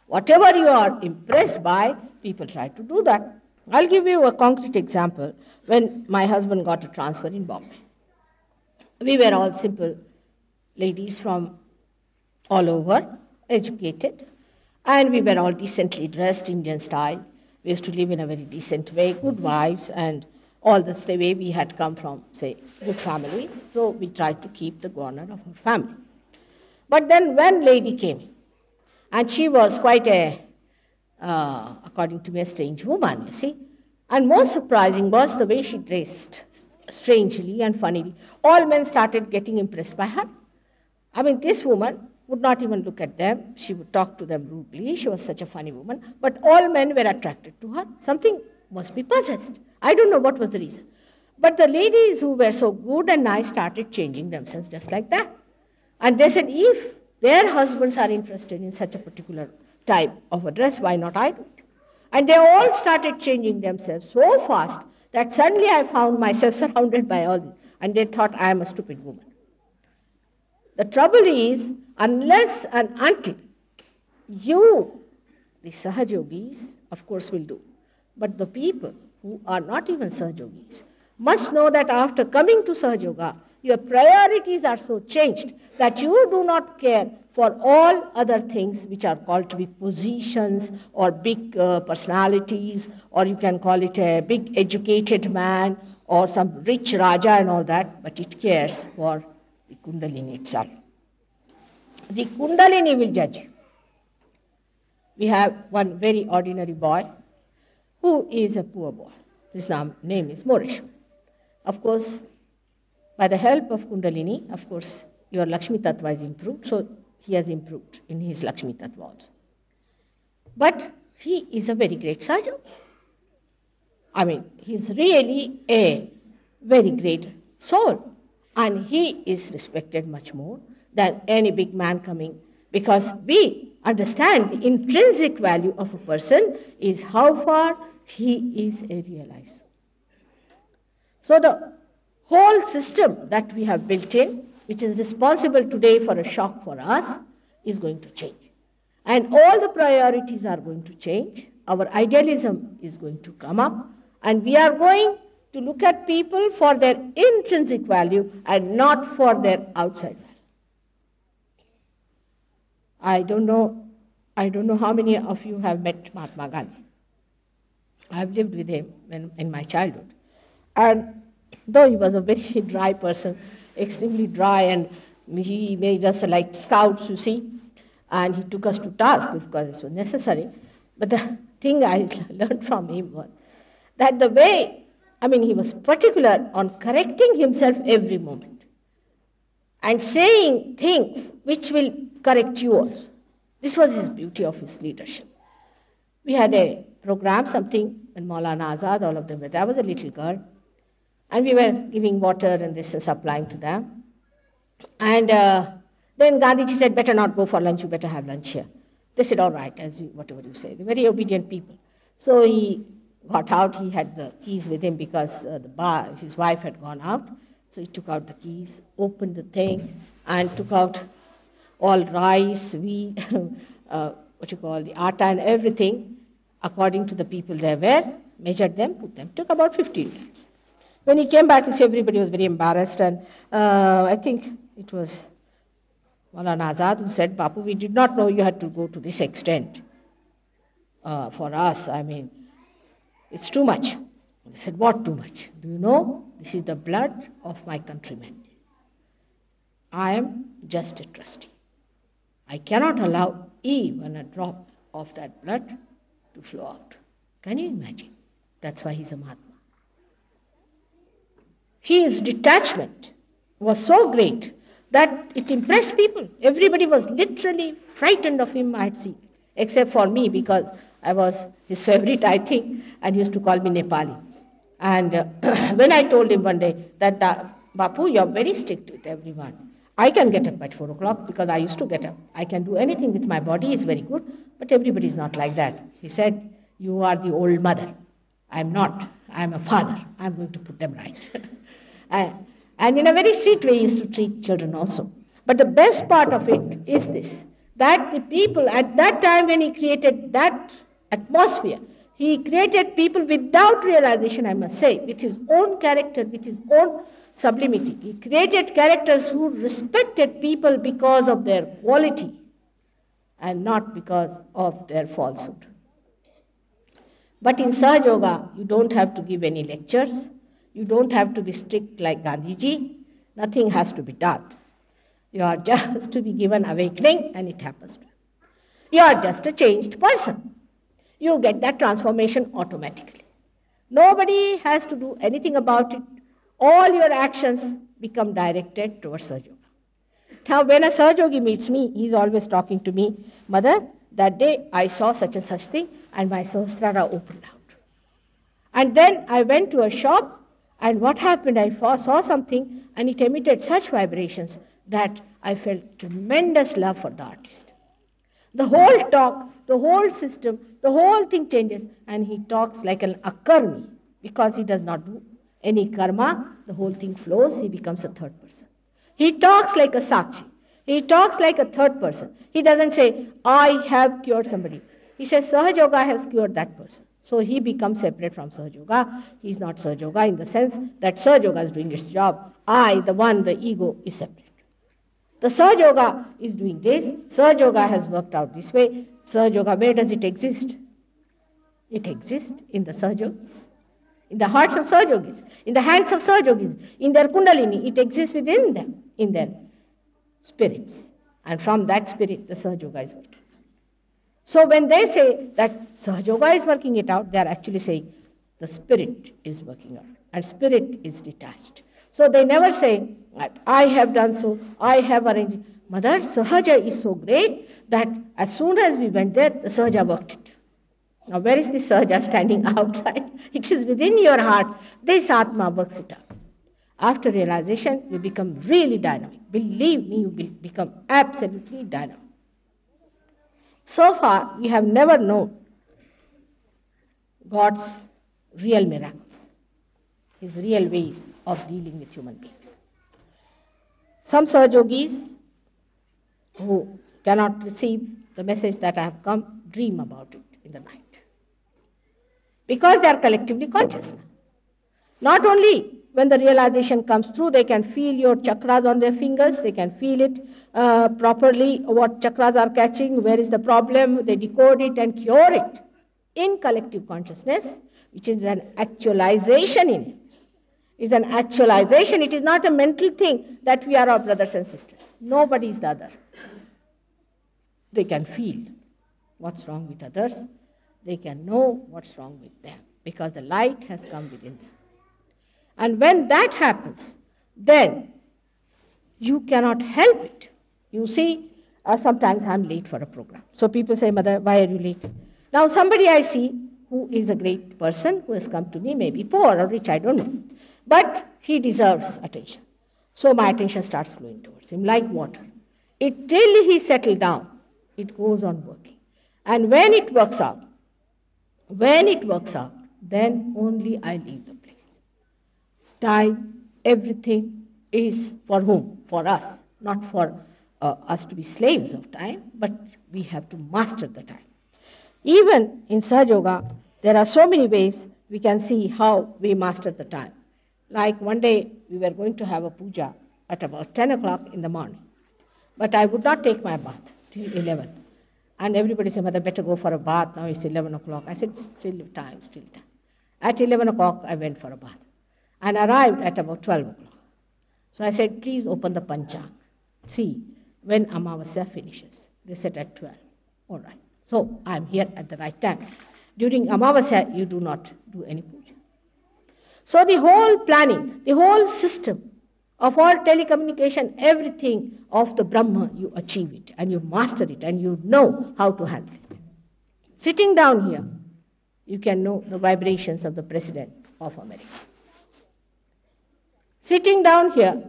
Whatever you are impressed by, people try to do that. I'll give you a concrete example. When my husband got a transfer in Bombay, we were all simple ladies from all over, educated, and we were all decently dressed, Indian style. We used to live in a very decent way, good wives, and all that's the way we had come from, say, good families. So we tried to keep the honor of our family. But then one lady came in, and she was quite a, according to me, a strange woman, you see. And most surprising was the way she dressed, strangely and funnily. All men started getting impressed by her. I mean, this woman would not even look at them. She would talk to them rudely. She was such a funny woman. But all men were attracted to her. Something must be possessed. I don't know what was the reason. But the ladies who were so good and nice started changing themselves just like that. And they said, if their husbands are interested in such a particular type of a dress, why not I do it? And they all started changing themselves so fast that suddenly I found myself surrounded by all this. And they thought I am a stupid woman. The trouble is, unless and until you, the Sahajogis, of course, will do. But the people who are not even Sahajogis must know that after coming to Sahajoga, your priorities are so changed that you do not care for all other things which are called to be positions or big personalities, or you can call it a big educated man or some rich Raja and all that, but it cares for the Kundalini itself. The Kundalini will judge you. We have one very ordinary boy who is a poor boy. His name is Moresh. Of course, by the help of Kundalini, of course, your Lakshmi Tattva is improved, so he has improved in his Lakshmi Tattva also. But he is a very great Sahaja. I mean, he's really a very great soul, and he is respected much more than any big man coming, because we understand the intrinsic value of a person is how far he is a realized soul. So the whole system that we have built in, which is responsible today for a shock for us, is going to change. And all the priorities are going to change. Our idealism is going to come up, and we are going to look at people for their intrinsic value and not for their outside value. I don't know how many of you have met Mahatma Gandhi. I have lived with him in my childhood. And though he was a very dry person, extremely dry, and he made us like scouts, you see, and he took us to task because it was necessary. But the thing I learned from him was that the way, I mean, he was particular on correcting himself every moment and saying things which will correct you also. This was his beauty of his leadership. We had a program, something, and Maulana Azad, all of them were there. I was a little girl. And we were giving water and this and supplying to them. And then Gandhiji said, better not go for lunch, you better have lunch here. They said, all right, whatever you say. They're very obedient people. So he got out, he had the keys with him because his wife had gone out. So he took out the keys, opened the thing, and took out all rice, wheat, the atta and everything, according to the people there were, measured them, put them. Took about 15 minutes. When he came back, everybody was very embarrassed, and I think it was Maulana Azad who said, Bapu, we did not know you had to go to this extent for us. I mean, it's too much. They said, what too much? Do you know? This is the blood of my countrymen. I am just a trustee. I cannot allow even a drop of that blood to flow out. Can you imagine? That's why he's a Mahatma. His detachment was so great that it impressed people. Everybody was literally frightened of him, I had seen. except for me because I was his favorite, I think, and he used to call me Nepali. And when I told him one day that, Bapu, you're very strict with everyone. I can get up at 4 o'clock because I used to get up. I can do anything with my body, is very good, but everybody is not like that. He said, you are the old mother. I'm not. I'm a father. I'm going to put them right. And in a very sweet way, he used to treat children also. But the best part of it is this, that the people at that time when he created that atmosphere, he created people without realization, I must say, with his own character, with his own sublimity. He created characters who respected people because of their quality and not because of their falsehood. But in Sahaja Yoga, you don't have to give any lectures. You don't have to be strict like Gandhiji. Nothing has to be done. You are just to be given awakening and it happens to you. You are just a changed person. You get that transformation automatically. Nobody has to do anything about it. All your actions become directed towards Sahaja Yoga. Now, when a Sahaja Yogi meets me, he is always talking to me, Mother, that day I saw such and such thing and my Sahasrara opened out. And then I went to a shop and what happened, I saw something and it emitted such vibrations that I felt tremendous love for the artist. The whole talk, the whole system, the whole thing changes and he talks like an akarmi because he does not do any karma, the whole thing flows, he becomes a third person. He talks like a sakshi. He talks like a third person. He doesn't say, I have cured somebody. He says, Sahaja Yoga has cured that person. So he becomes separate from Sahaja Yoga. He is not Sahaja Yoga in the sense that Sahaja Yoga is doing its job. I, the one, the ego, is separate. The Sahaja Yoga is doing this. Sahaja Yoga has worked out this way. Sahaja Yoga, where does it exist? It exists in the Sahaja Yogis, in the hearts of Sahaja Yogis, in the hands of Sahaja Yogis, in their kundalini. It exists within them, in their spirits. And from that spirit, the Sahaja Yoga is working. So when they say that Sahaja Yoga is working it out, they are actually saying the spirit is working out. And spirit is detached. So they never say, I have done so, I have arranged it. Mother, Sahaja is so great that as soon as we went there, the Sahaja worked it. Now where is the Sahaja standing outside? It is within your heart. This Atma works it out. After realization, you become really dynamic. Believe me, you will become absolutely dynamic. So far, we have never known God's real miracles, His real ways of dealing with human beings. Some Sahaja Yogis who cannot receive the message that I have come dream about it in the night. Because they are collectively conscious now. Not only when the realization comes through, they can feel your chakras on their fingers, they can feel it properly, what chakras are catching, where is the problem, they decode it and cure it in collective consciousness, which is an actualization in it. It's an actualization, it is not a mental thing that we are our brothers and sisters. Nobody is the other. They can feel what's wrong with others, they can know what's wrong with them, because the light has come within them. And when that happens, then you cannot help it. You see, sometimes I'm late for a program. So people say, Mother, why are you late? Now somebody I see who is a great person, who has come to me, maybe poor or rich, I don't know. But he deserves attention. So my attention starts flowing towards him like water. Till he settles down, it goes on working. And when it works out, then only I leave the place. Time, everything is for whom? For us. Not for us to be slaves of time, but we have to master the time. Even in Sahaja Yoga, there are so many ways we can see how we master the time. Like one day, we were going to have a puja at about 10 o'clock in the morning. But I would not take my bath till 11. And everybody said, Mother, better go for a bath. Now it's 11 o'clock. I said, still time. At 11 o'clock, I went for a bath and arrived at about 12 o'clock. So I said, please open the Panchang. See when Amavasya finishes. They said at 12. All right. So I'm here at the right time. During Amavasya, you do not do any puja. So the whole planning, the whole system of all telecommunication, everything of the Brahma, you achieve it and you master it and you know how to handle it. Sitting down here, you can know the vibrations of the President of America. Sitting down here,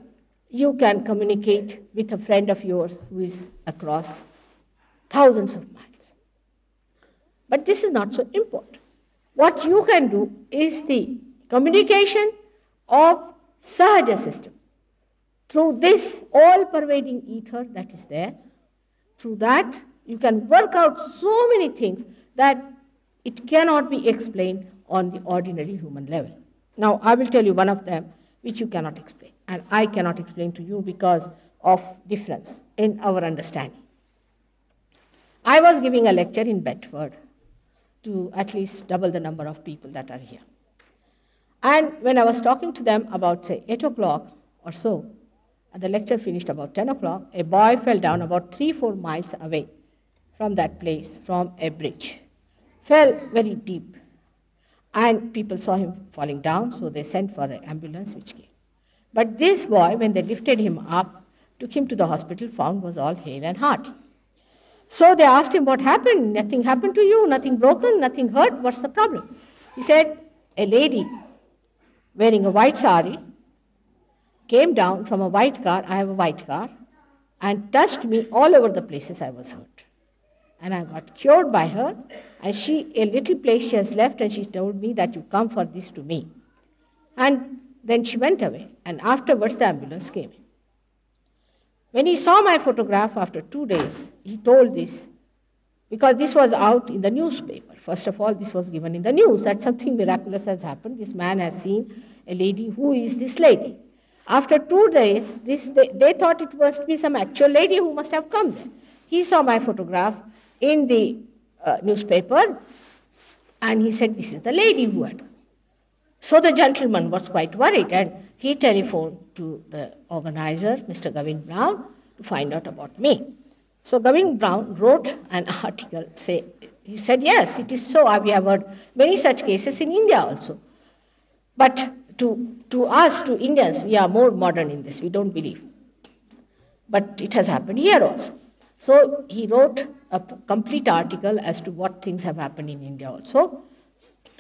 you can communicate with a friend of yours who is across thousands of miles. But this is not so important. What you can do is the communication of Sahaja system. Through this all-pervading ether that is there, through that you can work out so many things that it cannot be explained on the ordinary human level. Now, I will tell you one of them which you cannot explain, and I cannot explain to you because of difference in our understanding. I was giving a lecture in Bedford to at least double the number of people that are here. And when I was talking to them about, say, 8 o'clock or so, the lecture finished about 10 o'clock, a boy fell down about 3-4 miles away from that place, from a bridge. Fell very deep. And people saw him falling down, so they sent for an ambulance which came. But this boy, when they lifted him up, took him to the hospital, found was all hair and heart. So they asked him, what happened? Nothing happened to you, nothing broken, nothing hurt, what's the problem? He said, a lady wearing a white sari came down from a white car, I have a white car, and touched me all over the places I was hurt. And I got cured by her, and a little place she has left, and she told me that you come for this to me. And then she went away, and afterwards the ambulance came in. When he saw my photograph after 2 days, he told this, because this was out in the newspaper. First of all, this was given in the news, that something miraculous has happened. This man has seen a lady. Who is this lady? After 2 days, they thought it must be some actual lady who must have come there. He saw my photograph in the newspaper, and he said, this is the lady who had come. So the gentleman was quite worried, and he telephoned to the organizer, Mr. Gavin Brown, to find out about me. So Gavin Brown wrote an article. He said, yes, it is so. We have heard many such cases in India also. But to us, to Indians, we are more modern in this. We don't believe. But it has happened here also. So he wrote a complete article as to what things have happened in India also,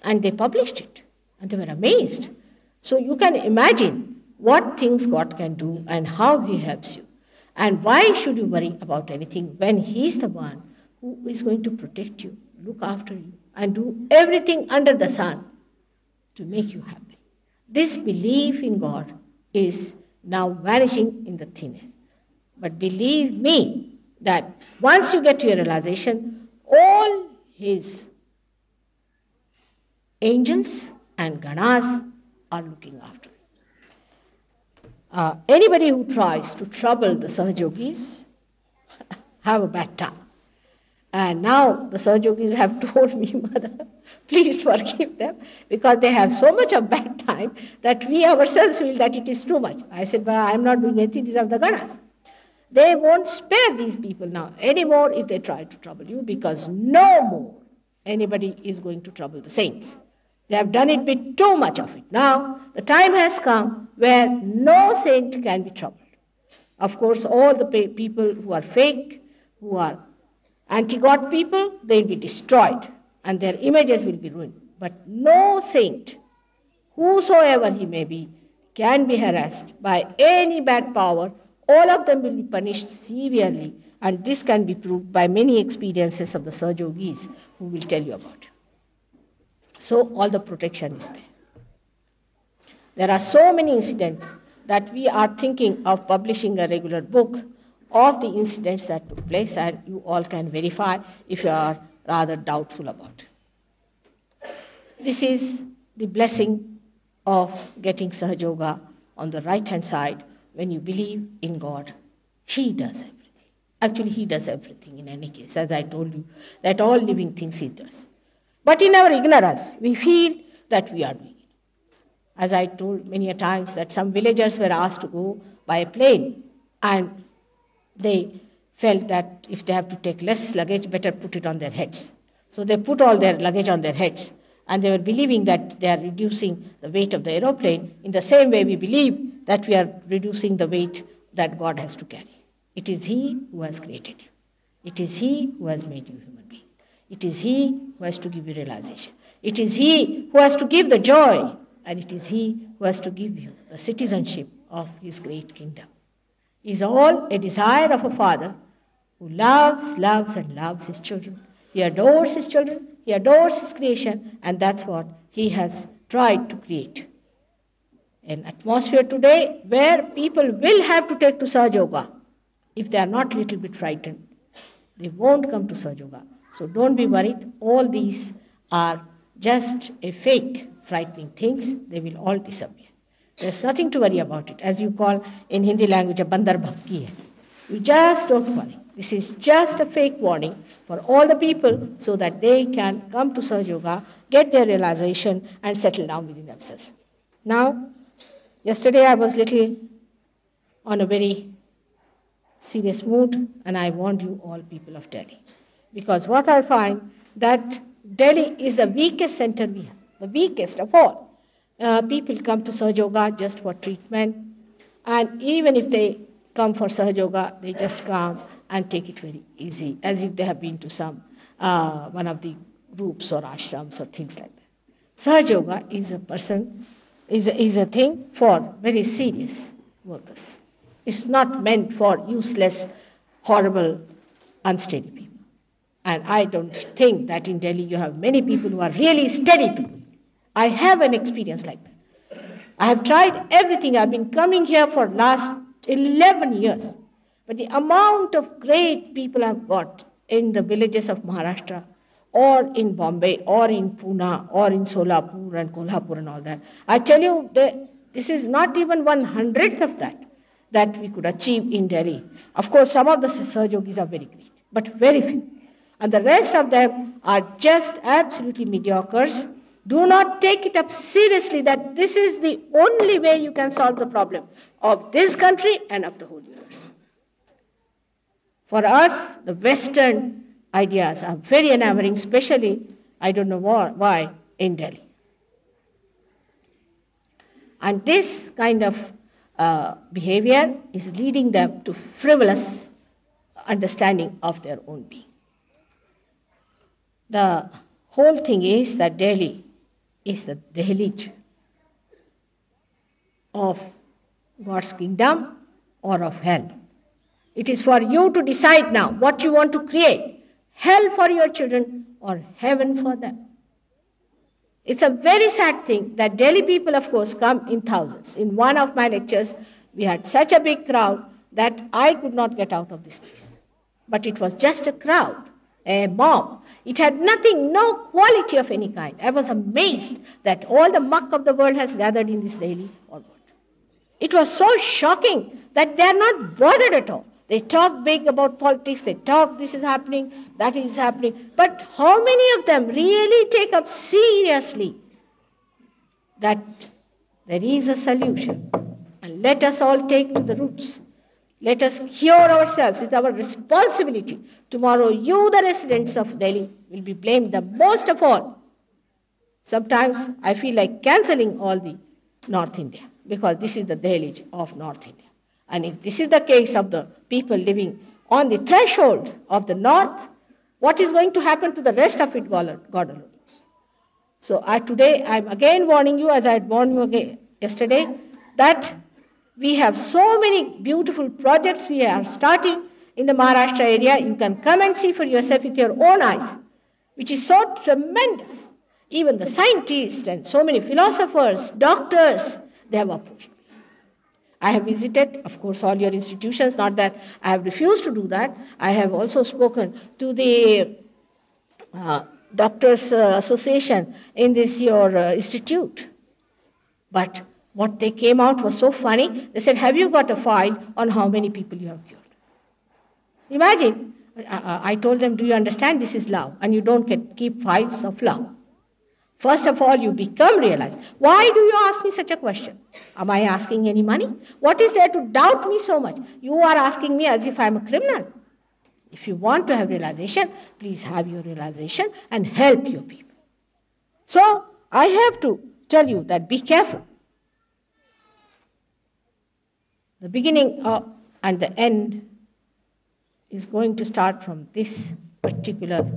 and they published it, and they were amazed. So you can imagine what things God can do and how He helps you. And why should you worry about anything when He's the one who is going to protect you, look after you, and do everything under the sun to make you happy. This belief in God is now vanishing in the thin air. But believe me, that once you get to your realization, all His angels and ganas are looking after you. Anybody who tries to trouble the Sahajogis have a bad time. And now the Sahajogis have told me, Mother, please forgive them, because they have so much of bad time that we ourselves feel that it is too much. I said, but I am not doing anything, these are the ganas. They won't spare these people now anymore if they try to trouble you, because no more anybody is going to trouble the saints. They have done it with too much of it. Now the time has come where no saint can be troubled. Of course, all the people who are fake, who are anti-God people, they will be destroyed and their images will be ruined. But no saint, whosoever he may be, can be harassed by any bad power. All of them will be punished severely, and this can be proved by many experiences of the Sahajogis who will tell you about. So all the protection is there. There are so many incidents that we are thinking of publishing a regular book of the incidents that took place, and you all can verify if you are rather doubtful about it. This is the blessing of getting Sahajoga on the right-hand side. When you believe in God, He does everything. Actually, He does everything in any case, as I told you, that all living things He does. But in our ignorance, we feel that we are doing it. As I told many a times, that some villagers were asked to go by a plane, and they felt that if they have to take less luggage, better put it on their heads. So they put all their luggage on their heads, and they were believing that they are reducing the weight of the aeroplane. In the same way, we believe that we are reducing the weight that God has to carry. It is He who has created you. It is He who has made you human being. It is He who has to give you realization. It is He who has to give the joy, and it is He who has to give you the citizenship of His great kingdom. It is all a desire of a father who loves, loves, and loves his children. He adores his children, he adores his creation, and that's what he has tried to create. An atmosphere today where people will have to take to Sahaja Yoga if they are not a little bit frightened. They won't come to Sahaja Yoga. So don't be worried. All these are just a fake, frightening things. They will all disappear. There's nothing to worry about it. As you call in Hindi language, a bandar bhakki hai. You just don't worry. This is just a fake warning for all the people so that they can come to Sahaja Yoga, get their realization, and settle down within themselves. Now, yesterday I was little on a very serious mood, and I warned you all people of Delhi. Because what I find that Delhi is the weakest center we have, the weakest of all. People come to Sahaja Yoga just for treatment, and even if they come for Sahaja Yoga, they just come and take it very easy, as if they have been to some one of the groups or ashrams or things like that. Sahaja Yoga is a thing for very serious workers. It's not meant for useless, horrible, unsteady people. And I don't think that in Delhi you have many people who are really steady people. I have an experience like that. I have tried everything. I've been coming here for last 11 years. But the amount of great people I've got in the villages of Maharashtra, or in Bombay, or in Pune, or in Solapur and Kolhapur and all that, I tell you, this is not even 1/100th of that we could achieve in Delhi. Of course, some of the Sahaja Yogis are very great, but very few. And the rest of them are just absolutely mediocres. Do not take it up seriously that this is the only way you can solve the problem of this country and of the whole universe. For us, the Western ideas are very enamoring, especially, I don't know why, in Delhi. And this kind of behavior is leading them to frivolous understanding of their own being. The whole thing is that Delhi is the Dahlij of God's kingdom or of hell. It is for you to decide now what you want to create, hell for your children or heaven for them. It's a very sad thing that Delhi people, of course, come in thousands. In one of my lectures, we had such a big crowd that I could not get out of this place. But it was just a crowd, a mob. It had nothing, no quality of any kind. I was amazed that all the muck of the world has gathered in this Delhi or what. It was so shocking that they are not bothered at all. They talk big about politics, they talk this is happening, that is happening. But how many of them really take up seriously that there is a solution? And let us all take to the roots. Let us cure ourselves. It's our responsibility. Tomorrow you, the residents of Delhi, will be blamed the most of all. Sometimes I feel like cancelling all the North India because this is the Delhi of North India. And if this is the case of the people living on the threshold of the north, what is going to happen to the rest of it, God alone knows. So today I'm again warning you, as I had warned you again yesterday, that we have so many beautiful projects we are starting in the Maharashtra area. You can come and see for yourself with your own eyes, which is so tremendous. Even the scientists and so many philosophers, doctors, they have approached. I have visited, of course, all your institutions, not that I have refused to do that. I have also spoken to the Doctors Association in this your institute. But what they came out was so funny. They said, have you got a file on how many people you have cured? Imagine, I told them, do you understand this is love? And you don't keep files of love. First of all, you become realized. Why do you ask me such a question? Am I asking any money? What is there to doubt me so much? You are asking me as if I am a criminal. If you want to have realization, please have your realization and help your people. So, I have to tell you that be careful. The beginning and the end is going to start from this particular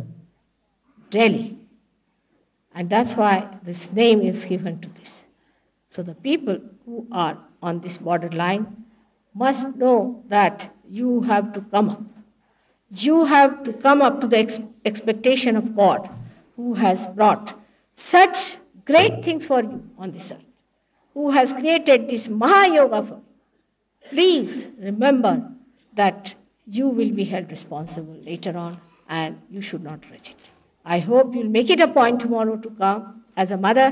Delhi. And that's why this name is given to this. So the people who are on this borderline must know that you have to come up. You have to come up to the expectation of God, who has brought such great things for you on this earth, who has created this Mahayoga for you. Please remember that you will be held responsible later on, and you should not reject it. I hope you'll make it a point tomorrow to come. As a mother,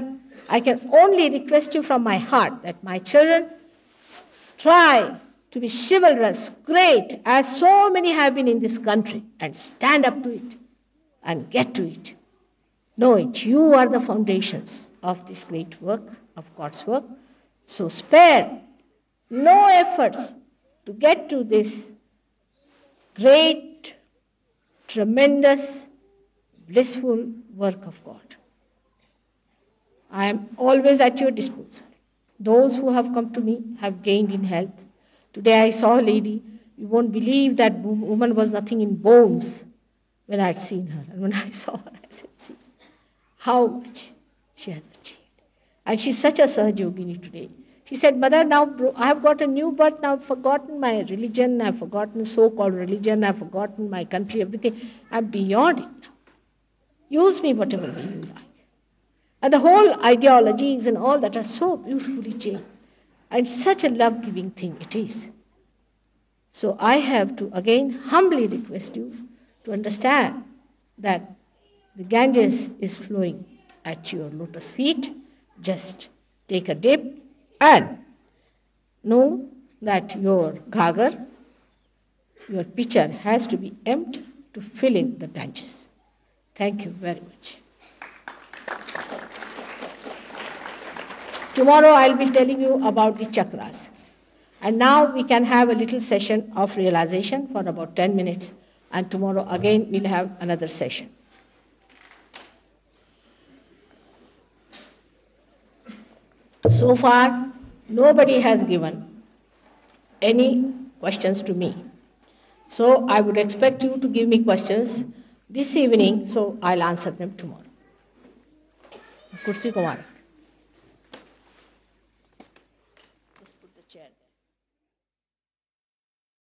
I can only request you from my heart that my children try to be chivalrous, great, as so many have been in this country, and stand up to it and get to it. Know it, you are the foundations of this great work, of God's work. So spare no efforts to get to this great, tremendous, blissful work of God. I am always at your disposal. Those who have come to me have gained in health. Today I saw a lady, you won't believe that woman was nothing in bones when I had seen her. And when I saw her, I said, see how much she has achieved. And she's such a Sahaja Yogini today. She said, Mother, now I have got a new birth, now I've forgotten my religion, I've forgotten so-called religion, I've forgotten my country, everything. I'm beyond it now. Use me whatever way you like. And the whole ideologies and all that are so beautifully changed. And such a love-giving thing it is. So I have to again humbly request you to understand that the Ganges is flowing at your lotus feet. Just take a dip and know that your ghagar, your pitcher has to be empty to fill in the Ganges. Thank you very much. Tomorrow I'll be telling you about the chakras. And now we can have a little session of realization for about 10 minutes. And tomorrow again we'll have another session. So far, nobody has given any questions to me. So I would expect you to give me questions this evening, so I'll answer them tomorrow. Kursi Kumar.